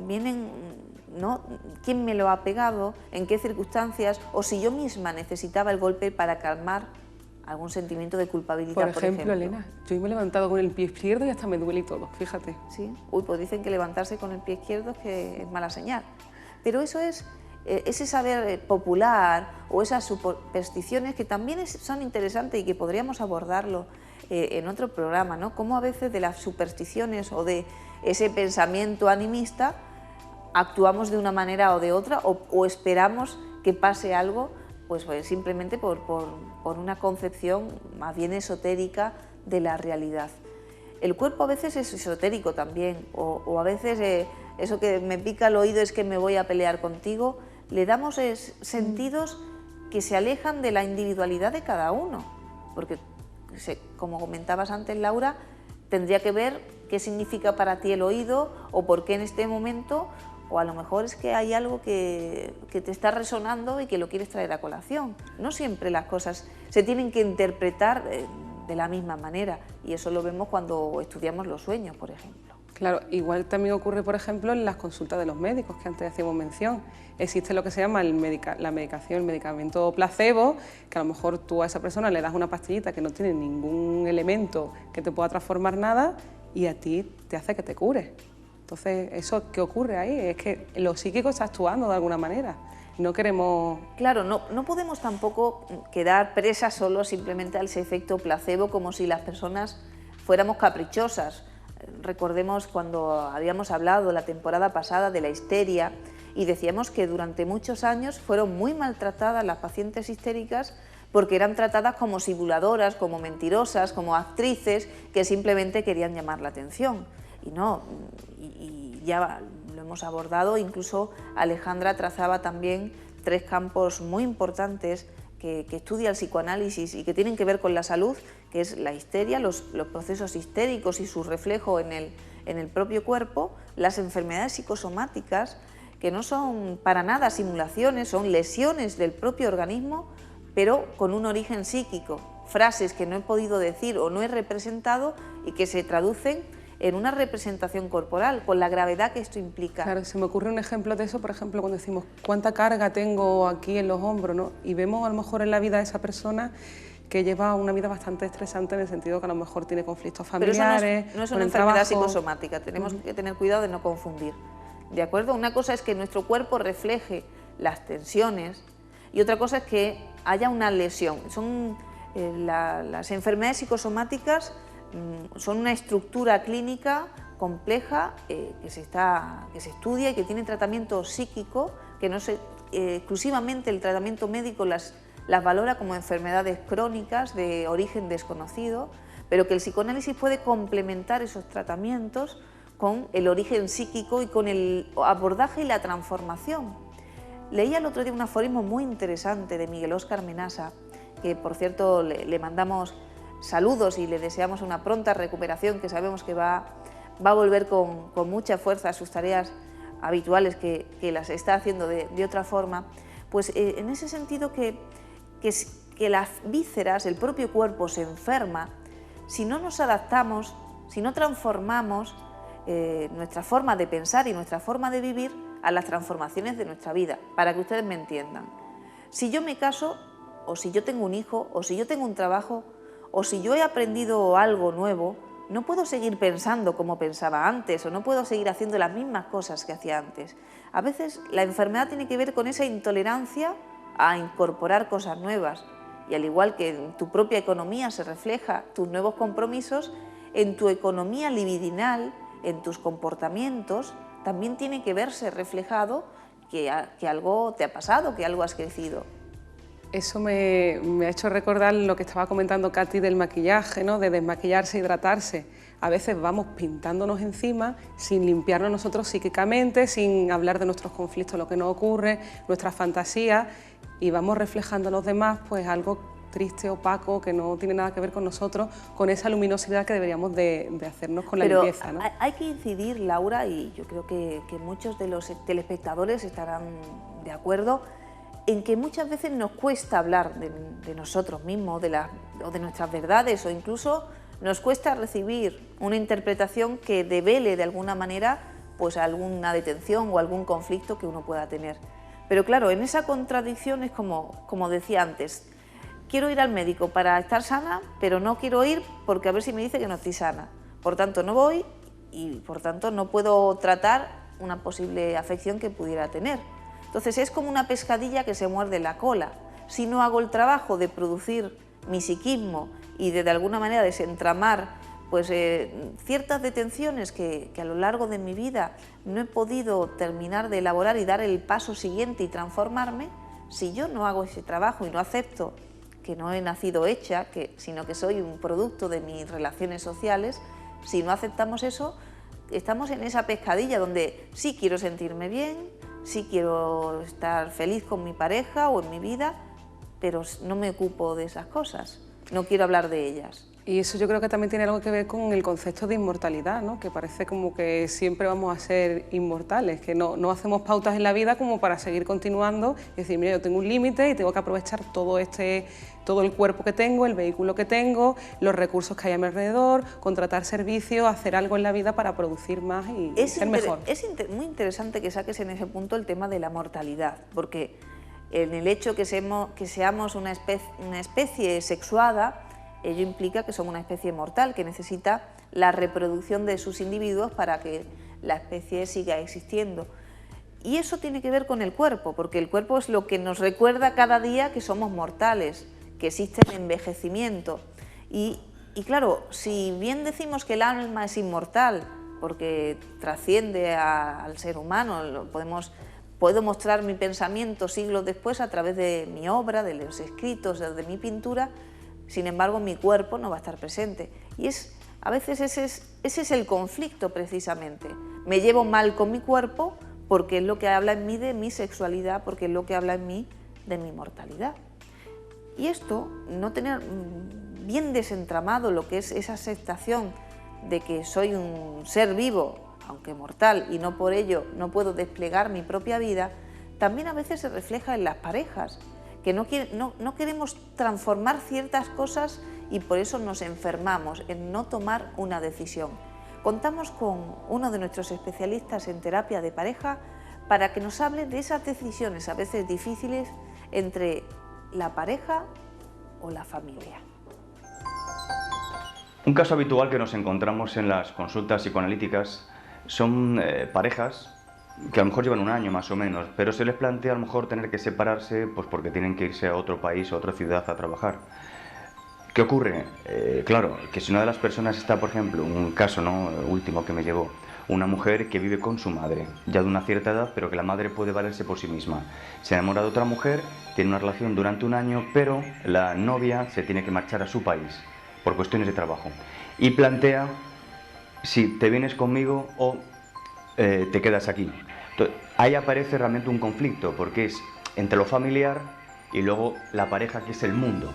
vienen, ¿no?, quién me lo ha pegado, en qué circunstancias, o si yo misma necesitaba el golpe para calmar algún sentimiento de culpabilidad, por ejemplo. Elena, yo me he levantado con el pie izquierdo y hasta me duele y todo, fíjate. Sí, pues dicen que levantarse con el pie izquierdo es mala señal, pero eso es ese saber popular o esas supersticiones que también son interesantes y que podríamos abordarlo en otro programa, ¿no? Cómo a veces de las supersticiones o de ese pensamiento animista actuamos de una manera o de otra, o esperamos que pase algo pues simplemente por una concepción más bien esotérica de la realidad. El cuerpo a veces es esotérico también, o a veces eso que me pica el oído es que me voy a pelear contigo. Le damos sentidos que se alejan de la individualidad de cada uno, porque, como comentabas antes, Laura, tendría que ver qué significa para ti el oído, o por qué en este momento, o a lo mejor es que hay algo que te está resonando y que lo quieres traer a colación. No siempre las cosas se tienen que interpretar de la misma manera, y eso lo vemos cuando estudiamos los sueños, por ejemplo. Claro, igual también ocurre, por ejemplo, en las consultas de los médicos, que antes hacíamos mención. Existe lo que se llama la medicación, el medicamento placebo, que a lo mejor tú a esa persona le das una pastillita que no tiene ningún elemento que te pueda transformar nada, y a ti te hace que te cures. Entonces, ¿eso qué ocurre ahí? Es que lo psíquico está actuando de alguna manera. No queremos... Claro, no podemos tampoco quedar presas solo simplemente a ese efecto placebo, como si las personas fuéramos caprichosas. Recordemos cuando habíamos hablado la temporada pasada de la histeria, y decíamos que durante muchos años fueron muy maltratadas las pacientes histéricas, porque eran tratadas como simuladoras, como mentirosas, como actrices que simplemente querían llamar la atención. Y no, y ya lo hemos abordado, incluso Alejandra trazaba también 3 campos muy importantes que estudia el psicoanálisis y que tienen que ver con la salud, que es la histeria, los procesos histéricos y su reflejo en el propio cuerpo, las enfermedades psicosomáticas, que no son para nada simulaciones, son lesiones del propio organismo, pero con un origen psíquico, frases que no he podido decir o no he representado y que se traducen en una representación corporal, con la gravedad que esto implica. Claro, se me ocurre un ejemplo de eso, por ejemplo, cuando decimos cuánta carga tengo aquí en los hombros, ¿no? Y vemos a lo mejor en la vida de esa persona que lleva una vida bastante estresante, en el sentido que a lo mejor tiene conflictos familiares. Pero eso no es una enfermedad psicosomática, tenemos que tener cuidado de no confundir. ¿de acuerdo? Una cosa es que nuestro cuerpo refleje las tensiones y otra cosa es que haya una lesión. Las enfermedades psicosomáticas son una estructura clínica compleja que se estudia y que tiene tratamiento psíquico, que no se, exclusivamente el tratamiento médico las valora como enfermedades crónicas de origen desconocido, pero que el psicoanálisis puede complementar esos tratamientos con el origen psíquico y con el abordaje y la transformación. Leía el otro día un aforismo muy interesante de Miguel Óscar Menasa, que por cierto le mandamos saludos y le deseamos una pronta recuperación, que sabemos que va a volver con mucha fuerza a sus tareas habituales, que las está haciendo de otra forma. Pues en ese sentido que las vísceras, el propio cuerpo se enferma si no nos adaptamos, si no transformamos nuestra forma de pensar y nuestra forma de vivir a las transformaciones de nuestra vida, para que ustedes me entiendan. Si yo me caso, o si yo tengo un hijo, o si yo tengo un trabajo, o si yo he aprendido algo nuevo, no puedo seguir pensando como pensaba antes, o no puedo seguir haciendo las mismas cosas que hacía antes. A veces la enfermedad tiene que ver con esa intolerancia a incorporar cosas nuevas, y al igual que en tu propia economía se refleja tus nuevos compromisos, en tu economía libidinal, en tus comportamientos, también tiene que verse reflejado que algo te ha pasado, que algo has crecido. Eso me ha hecho recordar lo que estaba comentando Katy del maquillaje, ¿no? De desmaquillarse, hidratarse. A veces vamos pintándonos encima sin limpiarnos nosotros psíquicamente, sin hablar de nuestros conflictos, lo que nos ocurre, nuestras fantasías, y vamos reflejando a los demás pues algo triste, opaco, que no tiene nada que ver con nosotros, con esa luminosidad que deberíamos de hacernos con la limpieza, ¿no? Hay que incidir, Laura, y yo creo que muchos de los telespectadores estarán de acuerdo, en que muchas veces nos cuesta hablar de nosotros mismos, o de nuestras verdades, o incluso nos cuesta recibir una interpretación que devele de alguna manera pues alguna detención o algún conflicto que uno pueda tener. Pero claro, en esa contradicción es como decía antes, quiero ir al médico para estar sana, pero no quiero ir porque a ver si me dice que no estoy sana. Por tanto, no voy y por tanto no puedo tratar una posible afección que pudiera tener. Entonces es como una pescadilla que se muerde la cola. Si no hago el trabajo de producir mi psiquismo y de alguna manera desentramar pues, ciertas detenciones que a lo largo de mi vida no he podido terminar de elaborar y dar el paso siguiente y transformarme, si yo no hago ese trabajo y no acepto que no he nacido hecha, sino que soy un producto de mis relaciones sociales, si no aceptamos eso, estamos en esa pescadilla donde sí quiero sentirme bien, sí quiero estar feliz con mi pareja o en mi vida, pero no me ocupo de esas cosas, no quiero hablar de ellas. Y eso yo creo que también tiene algo que ver con el concepto de inmortalidad, ¿no? Que parece como que siempre vamos a ser inmortales, que no hacemos pautas en la vida como para seguir continuando y decir, mira, yo tengo un límite y tengo que aprovechar todo el cuerpo que tengo, el vehículo que tengo, los recursos que hay a mi alrededor, contratar servicios, hacer algo en la vida para producir más y ser mejor. Es muy interesante que saques en ese punto el tema de la mortalidad, porque en el hecho que seamos una especie sexuada, ello implica que somos una especie mortal que necesita la reproducción de sus individuos para que la especie siga existiendo. Y eso tiene que ver con el cuerpo, porque el cuerpo es lo que nos recuerda cada día que somos mortales, que existe el envejecimiento. Y claro, si bien decimos que el alma es inmortal, porque trasciende al ser humano, puedo mostrar mi pensamiento siglos después a través de mi obra, de los escritos, de mi pintura. Sin embargo, mi cuerpo no va a estar presente. Y a veces ese es el conflicto precisamente. Me llevo mal con mi cuerpo porque es lo que habla en mí de mi sexualidad, porque es lo que habla en mí de mi mortalidad. Y esto, no tener bien desentramado lo que es esa aceptación de que soy un ser vivo, aunque mortal, y no por ello no puedo desplegar mi propia vida, también a veces se refleja en las parejas, que no queremos transformar ciertas cosas y por eso nos enfermamos en no tomar una decisión. Contamos con uno de nuestros especialistas en terapia de pareja para que nos hable de esas decisiones a veces difíciles entre la pareja o la familia. Un caso habitual que nos encontramos en las consultas psicoanalíticas son parejas que a lo mejor llevan un año más o menos, pero se les plantea a lo mejor tener que separarse pues porque tienen que irse a otro país, a otra ciudad a trabajar. ¿Qué ocurre? Claro, que si una de las personas está, por ejemplo, un caso, ¿no?, último que me llevó, una mujer que vive con su madre, ya de una cierta edad, pero que la madre puede valerse por sí misma. Se enamora de otra mujer, tiene una relación durante un año, pero la novia se tiene que marchar a su país por cuestiones de trabajo. Y plantea si te vienes conmigo o te quedas aquí. Entonces, ahí aparece realmente un conflicto, porque es entre lo familiar y luego la pareja, que es el mundo.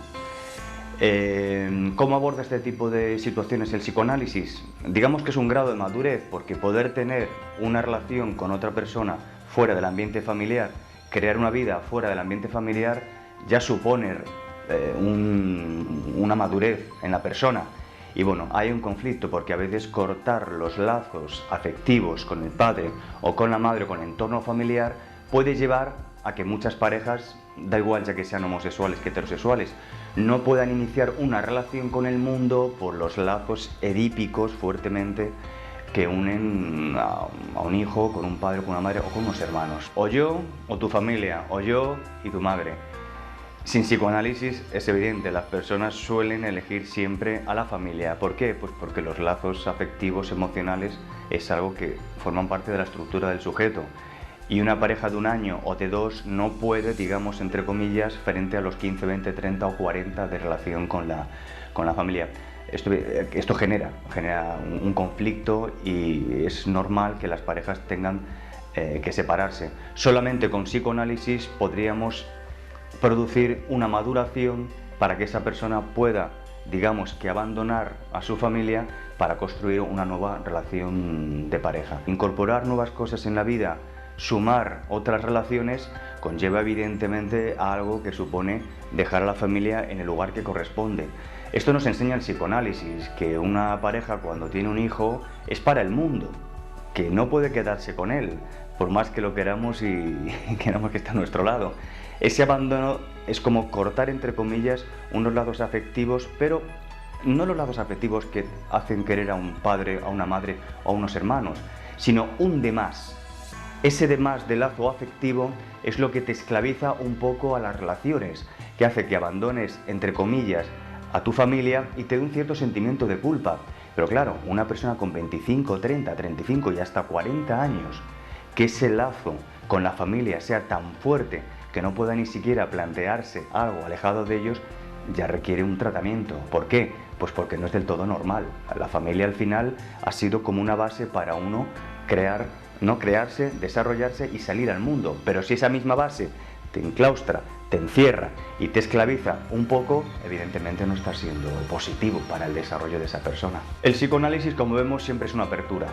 ¿Cómo aborda este tipo de situaciones el psicoanálisis? Digamos que es un grado de madurez, porque poder tener una relación con otra persona fuera del ambiente familiar, crear una vida fuera del ambiente familiar, ya supone una madurez en la persona. Y bueno, hay un conflicto, porque a veces cortar los lazos afectivos con el padre o con la madre o con el entorno familiar puede llevar a que muchas parejas, da igual ya que sean homosexuales que heterosexuales, no puedan iniciar una relación con el mundo por los lazos edípicos fuertemente que unen a un hijo con un padre, con una madre o con unos hermanos. O yo o tu familia, o yo y tu madre. Sin psicoanálisis es evidente, las personas suelen elegir siempre a la familia. ¿Por qué? Pues porque los lazos afectivos, emocionales, es algo que forman parte de la estructura del sujeto. Y una pareja de un año o de dos no puede, digamos, entre comillas, frente a los 15, 20, 30 o 40 de relación con la familia. Esto genera un conflicto, y es normal que las parejas tengan que separarse. Solamente con psicoanálisis podríamos producir una maduración para que esa persona pueda, digamos, que abandonar a su familia para construir una nueva relación de pareja. Incorporar nuevas cosas en la vida, sumar otras relaciones, conlleva evidentemente a algo que supone dejar a la familia en el lugar que corresponde. Esto nos enseña el psicoanálisis, que una pareja cuando tiene un hijo es para el mundo, que no puede quedarse con él, por más que lo queramos y queramos que esté a nuestro lado. Ese abandono es como cortar, entre comillas, unos lazos afectivos, pero no los lazos afectivos que hacen querer a un padre, a una madre o a unos hermanos, sino un de más. Ese de más de lazo afectivo es lo que te esclaviza un poco a las relaciones, que hace que abandones, entre comillas, a tu familia y te dé un cierto sentimiento de culpa. Pero claro, una persona con 25, 30, 35 y hasta 40 años, que ese lazo con la familia sea tan fuerte que no pueda ni siquiera plantearse algo alejado de ellos, ya requiere un tratamiento. ¿Por qué? Pues porque no es del todo normal. La familia al final ha sido como una base para uno crearse, desarrollarse y salir al mundo. Pero si esa misma base te enclaustra, te encierra y te esclaviza un poco, evidentemente no está siendo positivo para el desarrollo de esa persona. El psicoanálisis, como vemos, siempre es una apertura,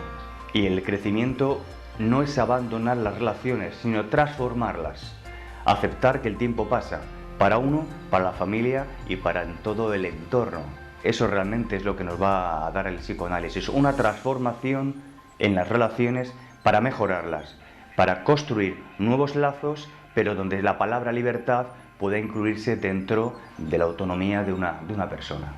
y el crecimiento no es abandonar las relaciones, sino transformarlas. Aceptar que el tiempo pasa, para uno, para la familia y para todo el entorno. Eso realmente es lo que nos va a dar el psicoanálisis, una transformación en las relaciones para mejorarlas, para construir nuevos lazos, pero donde la palabra libertad pueda incluirse dentro de la autonomía de una persona.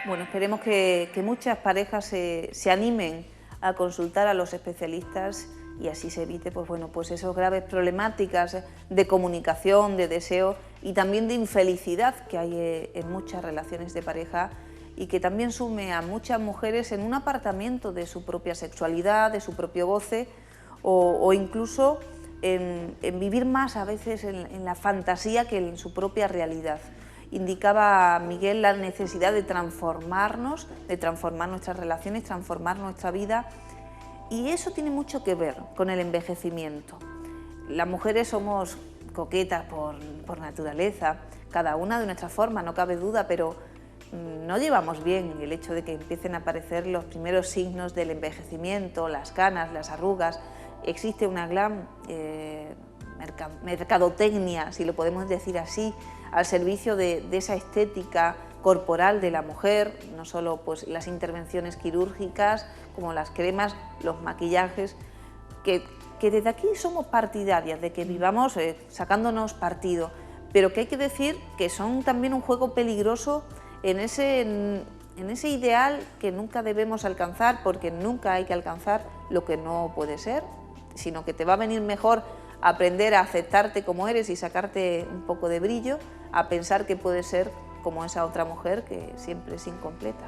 Bueno, esperemos que muchas parejas se animen a consultar a los especialistas y así se evite pues esas graves problemáticas de comunicación, de deseo y también de infelicidad que hay en muchas relaciones de pareja, y que también sume a muchas mujeres en un apartamiento de su propia sexualidad, de su propio goce, o incluso en vivir más a veces en la fantasía que en su propia realidad. Indicaba Miguel la necesidad de transformarnos, de transformar nuestras relaciones, transformar nuestra vida, y eso tiene mucho que ver con el envejecimiento. Las mujeres somos coquetas por naturaleza, cada una de nuestra forma, no cabe duda, pero no llevamos bien el hecho de que empiecen a aparecer los primeros signos del envejecimiento, las canas, las arrugas. Existe una gran mercadotecnia, si lo podemos decir así, al servicio de esa estética corporal de la mujer, no solo pues las intervenciones quirúrgicas como las cremas, los maquillajes, que desde aquí somos partidarias de que vivamos sacándonos partido, pero que hay que decir que son también un juego peligroso en ese en ese ideal que nunca debemos alcanzar, porque nunca hay que alcanzar lo que no puede ser, sino que te va a venir mejor aprender a aceptarte como eres y sacarte un poco de brillo, a pensar que puedes ser como esa otra mujer que siempre es incompleta.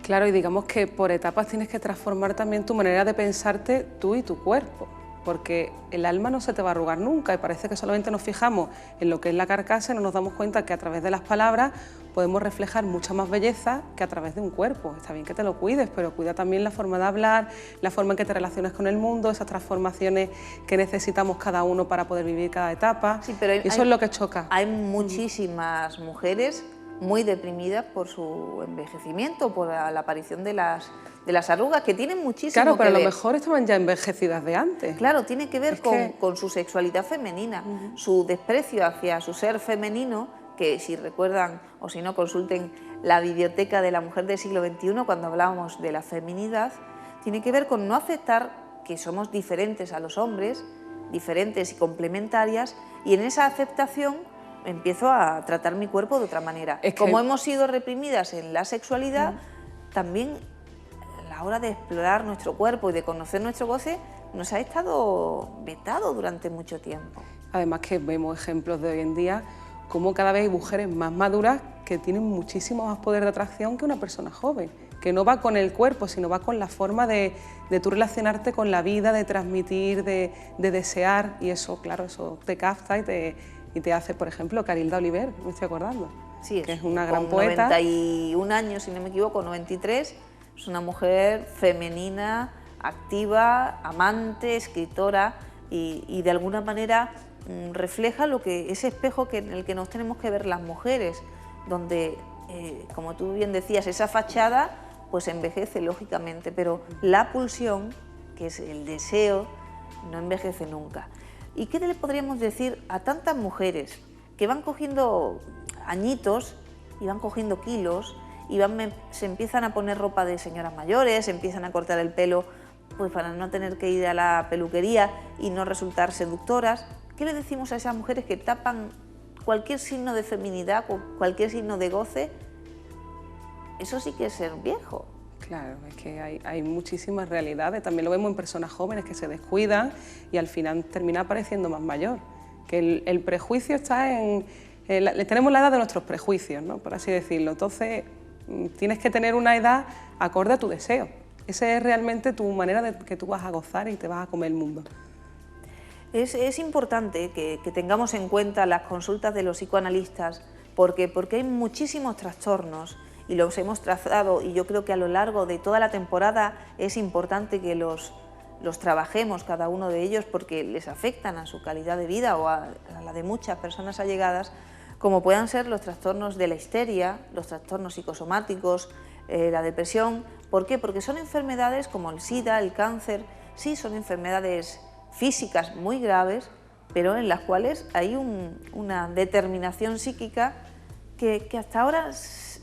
Claro, y digamos que por etapas tienes que transformar también tu manera de pensarte tú y tu cuerpo, porque el alma no se te va a arrugar nunca y parece que solamente nos fijamos en lo que es la carcasa y no nos damos cuenta que a través de las palabras podemos reflejar mucha más belleza que a través de un cuerpo. Está bien que te lo cuides, pero cuida también la forma de hablar, la forma en que te relacionas con el mundo, esas transformaciones que necesitamos cada uno para poder vivir cada etapa. Sí, pero eso es lo que choca. Hay muchísimas mujeres muy deprimidas por su envejecimiento, por la aparición de las arrugas, que tienen muchísimo Claro, pero que a lo ver. mejor estaban ya envejecidas de antes. Claro, tiene que ver con su sexualidad femenina, su desprecio hacia su ser femenino, que si recuerdan o si no consulten la biblioteca de la mujer del siglo XXI cuando hablábamos de la feminidad, tiene que ver con no aceptar que somos diferentes a los hombres, diferentes y complementarias, y en esa aceptación empiezo a tratar mi cuerpo de otra manera. Como hemos sido reprimidas en la sexualidad, también a la hora de explorar nuestro cuerpo y de conocer nuestro goce, nos ha estado vetado durante mucho tiempo. Además que vemos ejemplos de hoy en día como cada vez hay mujeres más maduras que tienen muchísimo más poder de atracción que una persona joven, que no va con el cuerpo, sino va con la forma de tú relacionarte con la vida, de transmitir, de desear, y eso, claro, eso te capta y te hace, por ejemplo, Carilda Oliver, me estoy acordando, sí, que es una gran con poeta. 91 años, si no me equivoco, 93, es una mujer femenina, activa, amante, escritora y de alguna manera refleja lo que ese espejo en el que nos tenemos que ver las mujeres, donde, como tú bien decías, esa fachada pues envejece lógicamente, pero la pulsión, que es el deseo, no envejece nunca. ¿Y qué le podríamos decir a tantas mujeres que van cogiendo añitos y van cogiendo kilos y se empiezan a poner ropa de señoras mayores, se empiezan a cortar el pelo pues para no tener que ir a la peluquería y no resultar seductoras? ¿Qué le decimos a esas mujeres que tapan cualquier signo de feminidad, cualquier signo de goce? Eso sí que es ser viejo. Claro, es que hay muchísimas realidades, también lo vemos en personas jóvenes que se descuidan y al final termina pareciendo más mayor, que el prejuicio está tenemos la edad de nuestros prejuicios, ¿no?, por así decirlo, entonces tienes que tener una edad acorde a tu deseo, esa es realmente tu manera de que tú vas a gozar y te vas a comer el mundo. Es importante que tengamos en cuenta las consultas de los psicoanalistas, porque hay muchísimos trastornos y los hemos trazado, y yo creo que a lo largo de toda la temporada es importante que los trabajemos cada uno de ellos porque les afectan a su calidad de vida o a la de muchas personas allegadas, como puedan ser los trastornos de la histeria, los trastornos psicosomáticos, la depresión. ¿Por qué? Porque son enfermedades como el SIDA, el cáncer, sí son enfermedades físicas muy graves, pero en las cuales hay una determinación psíquica que hasta ahora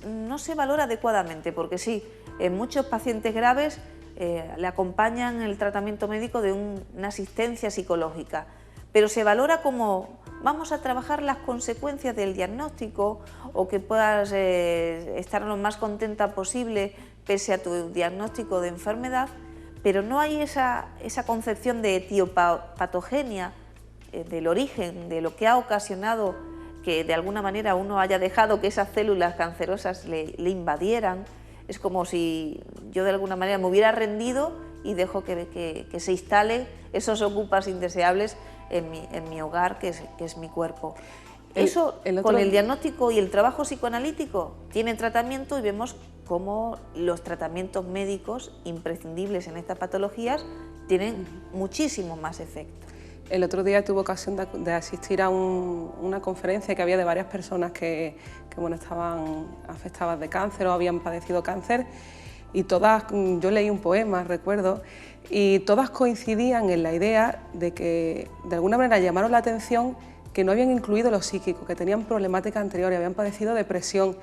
no se valora adecuadamente, porque sí, en muchos pacientes graves le acompañan el tratamiento médico de una asistencia psicológica, pero se valora como vamos a trabajar las consecuencias del diagnóstico o que puedas estar lo más contenta posible pese a tu diagnóstico de enfermedad, pero no hay esa concepción de etiopatogenia, del origen, de lo que ha ocasionado que de alguna manera uno haya dejado que esas células cancerosas le invadieran. Es como si yo de alguna manera me hubiera rendido y dejo que se instalen esos ocupas indeseables en mi hogar, que es mi cuerpo. Eso, con el diagnóstico y el trabajo psicoanalítico, tiene tratamiento y vemos cómo los tratamientos médicos imprescindibles en estas patologías tienen muchísimo más efecto. El otro día tuve ocasión de asistir a una conferencia que había de varias personas que bueno, estaban afectadas de cáncer o habían padecido cáncer, y todas, yo leí un poema, recuerdo, y todas coincidían en la idea de que de alguna manera llamaron la atención que no habían incluido lo psíquico, que tenían problemáticas anteriores, habían padecido depresión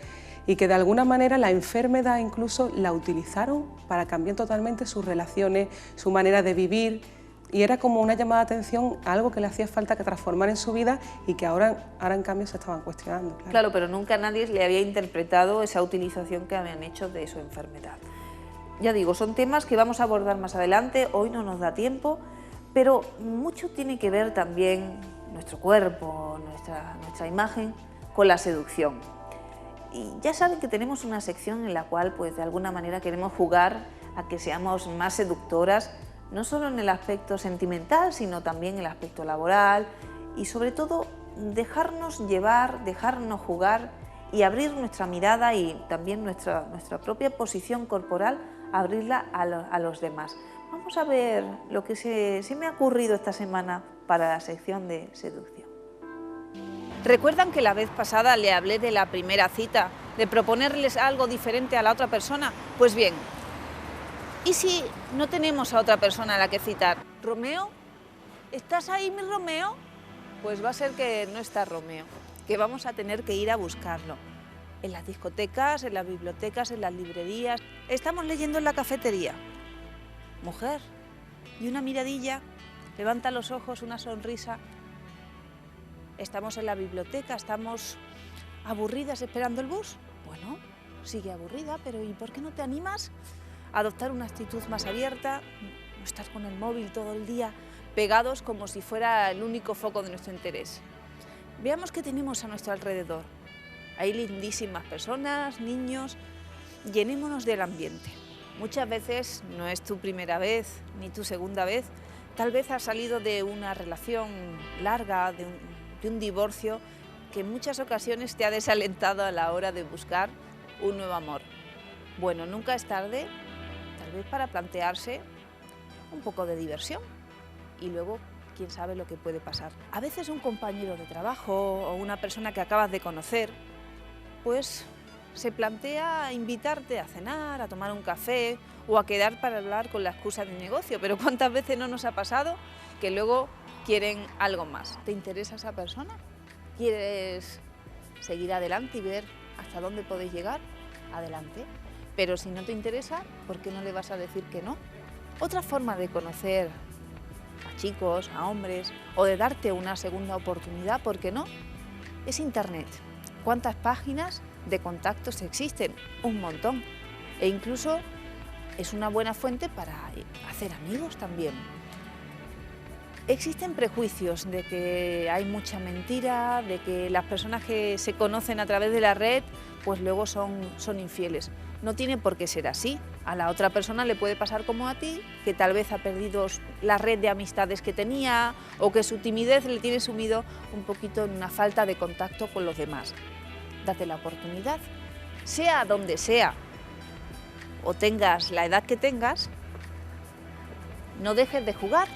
y que de alguna manera la enfermedad incluso la utilizaron para cambiar totalmente sus relaciones, su manera de vivir. y era como una llamada de atención a algo que le hacía falta que transformar en su vida y que ahora en cambio se estaban cuestionando. Claro, pero nunca nadie le había interpretado esa utilización que habían hecho de su enfermedad. Ya digo, son temas que vamos a abordar más adelante, hoy no nos da tiempo, pero mucho tiene que ver también nuestro cuerpo, nuestra imagen con la seducción. Y ya saben que tenemos una sección en la cual pues de alguna manera queremos jugar a que seamos más seductoras, no solo en el aspecto sentimental, sino también en el aspecto laboral y sobre todo dejarnos llevar, dejarnos jugar y abrir nuestra mirada y también nuestra propia posición corporal, abrirla a los demás. Vamos a ver lo que se me ha ocurrido esta semana para la sección de seducción. ¿Recuerdan que la vez pasada le hablé de la primera cita, de proponerles algo diferente a la otra persona? Pues bien, ¿y si no tenemos a otra persona a la que citar? ¿Romeo? ¿Estás ahí, mi Romeo? Pues va a ser que no está Romeo, que vamos a tener que ir a buscarlo. En las discotecas, en las bibliotecas, en las librerías. Estamos leyendo en la cafetería. Mujer, y una miradilla, levanta los ojos, una sonrisa. Estamos en la biblioteca, estamos aburridas esperando el bus. Bueno, sigue aburrida, pero ¿y por qué no te animas a adoptar una actitud más abierta? No estar con el móvil todo el día pegados como si fuera el único foco de nuestro interés. Veamos qué tenemos a nuestro alrededor. Hay lindísimas personas, niños, llenémonos del ambiente. Muchas veces no es tu primera vez ni tu segunda vez, tal vez has salido de una relación larga, de un divorcio, que en muchas ocasiones te ha desalentado a la hora de buscar un nuevo amor. Bueno, nunca es tarde, tal vez para plantearse un poco de diversión y luego quién sabe lo que puede pasar. A veces un compañero de trabajo o una persona que acabas de conocer, pues se plantea invitarte a cenar, a tomar un café o a quedar para hablar con la excusa del negocio, pero ¿cuántas veces no nos ha pasado que luego quieren algo más? ¿Te interesa esa persona? ¿Quieres seguir adelante y ver hasta dónde podéis llegar? Adelante. Pero si no te interesa, ¿por qué no le vas a decir que no? Otra forma de conocer a chicos, a hombres, o de darte una segunda oportunidad, ¿por qué no? Es Internet. ¿Cuántas páginas de contactos existen? Un montón. E incluso es una buena fuente para hacer amigos también. Existen prejuicios de que hay mucha mentira, de que las personas que se conocen a través de la red, pues luego son infieles. No tiene por qué ser así. A la otra persona le puede pasar como a ti, que tal vez ha perdido la red de amistades que tenía o que su timidez le tiene sumido un poquito en una falta de contacto con los demás. Date la oportunidad, sea donde sea o tengas la edad que tengas, no dejes de jugar.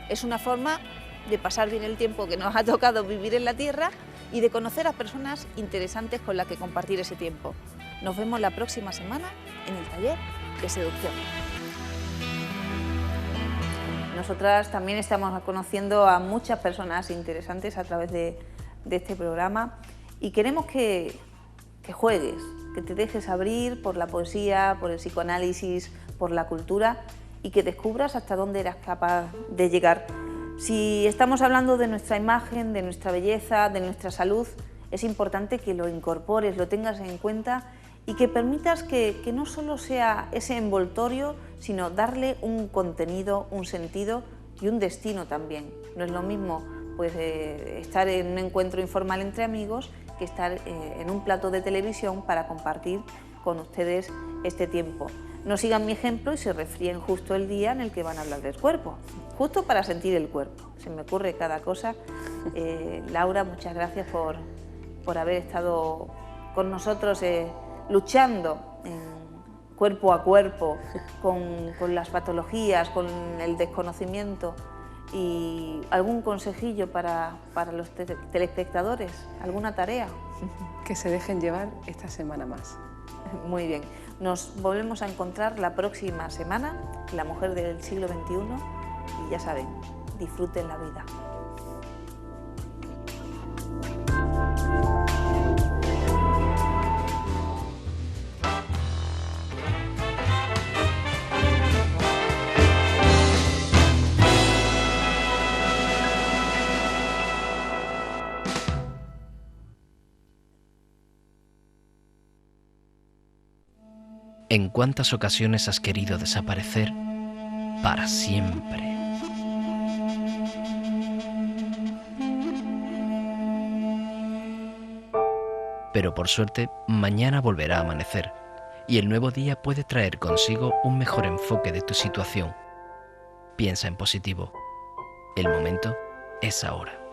Es una forma de pasar bien el tiempo que nos ha tocado vivir en la Tierra y de conocer a personas interesantes con las que compartir ese tiempo. Nos vemos la próxima semana en el taller de seducción. Nosotras también estamos conociendo a muchas personas interesantes a través de este programa y queremos que juegues, que te dejes abrir por la poesía, por el psicoanálisis, por la cultura y que descubras hasta dónde eras capaz de llegar. Si estamos hablando de nuestra imagen, de nuestra belleza, de nuestra salud, es importante que lo incorpores, lo tengas en cuenta y que permitas que no solo sea ese envoltorio, sino darle un contenido, un sentido y un destino también. No es lo mismo pues, estar en un encuentro informal entre amigos que estar en un plato de televisión para compartir con ustedes este tiempo. No sigan mi ejemplo y se refríen justo el día en el que van a hablar del cuerpo, justo para sentir el cuerpo. Se me ocurre cada cosa. Laura, muchas gracias por haber estado con nosotros luchando cuerpo a cuerpo con las patologías, con el desconocimiento. ¿Y algún consejillo para los telespectadores? ¿Alguna tarea? Que se dejen llevar esta semana más. Muy bien. Nos volvemos a encontrar la próxima semana, La Mujer del Siglo XXI, y ya saben, disfruten la vida. ¿En cuántas ocasiones has querido desaparecer para siempre? Pero por suerte, mañana volverá a amanecer y el nuevo día puede traer consigo un mejor enfoque de tu situación. Piensa en positivo. El momento es ahora.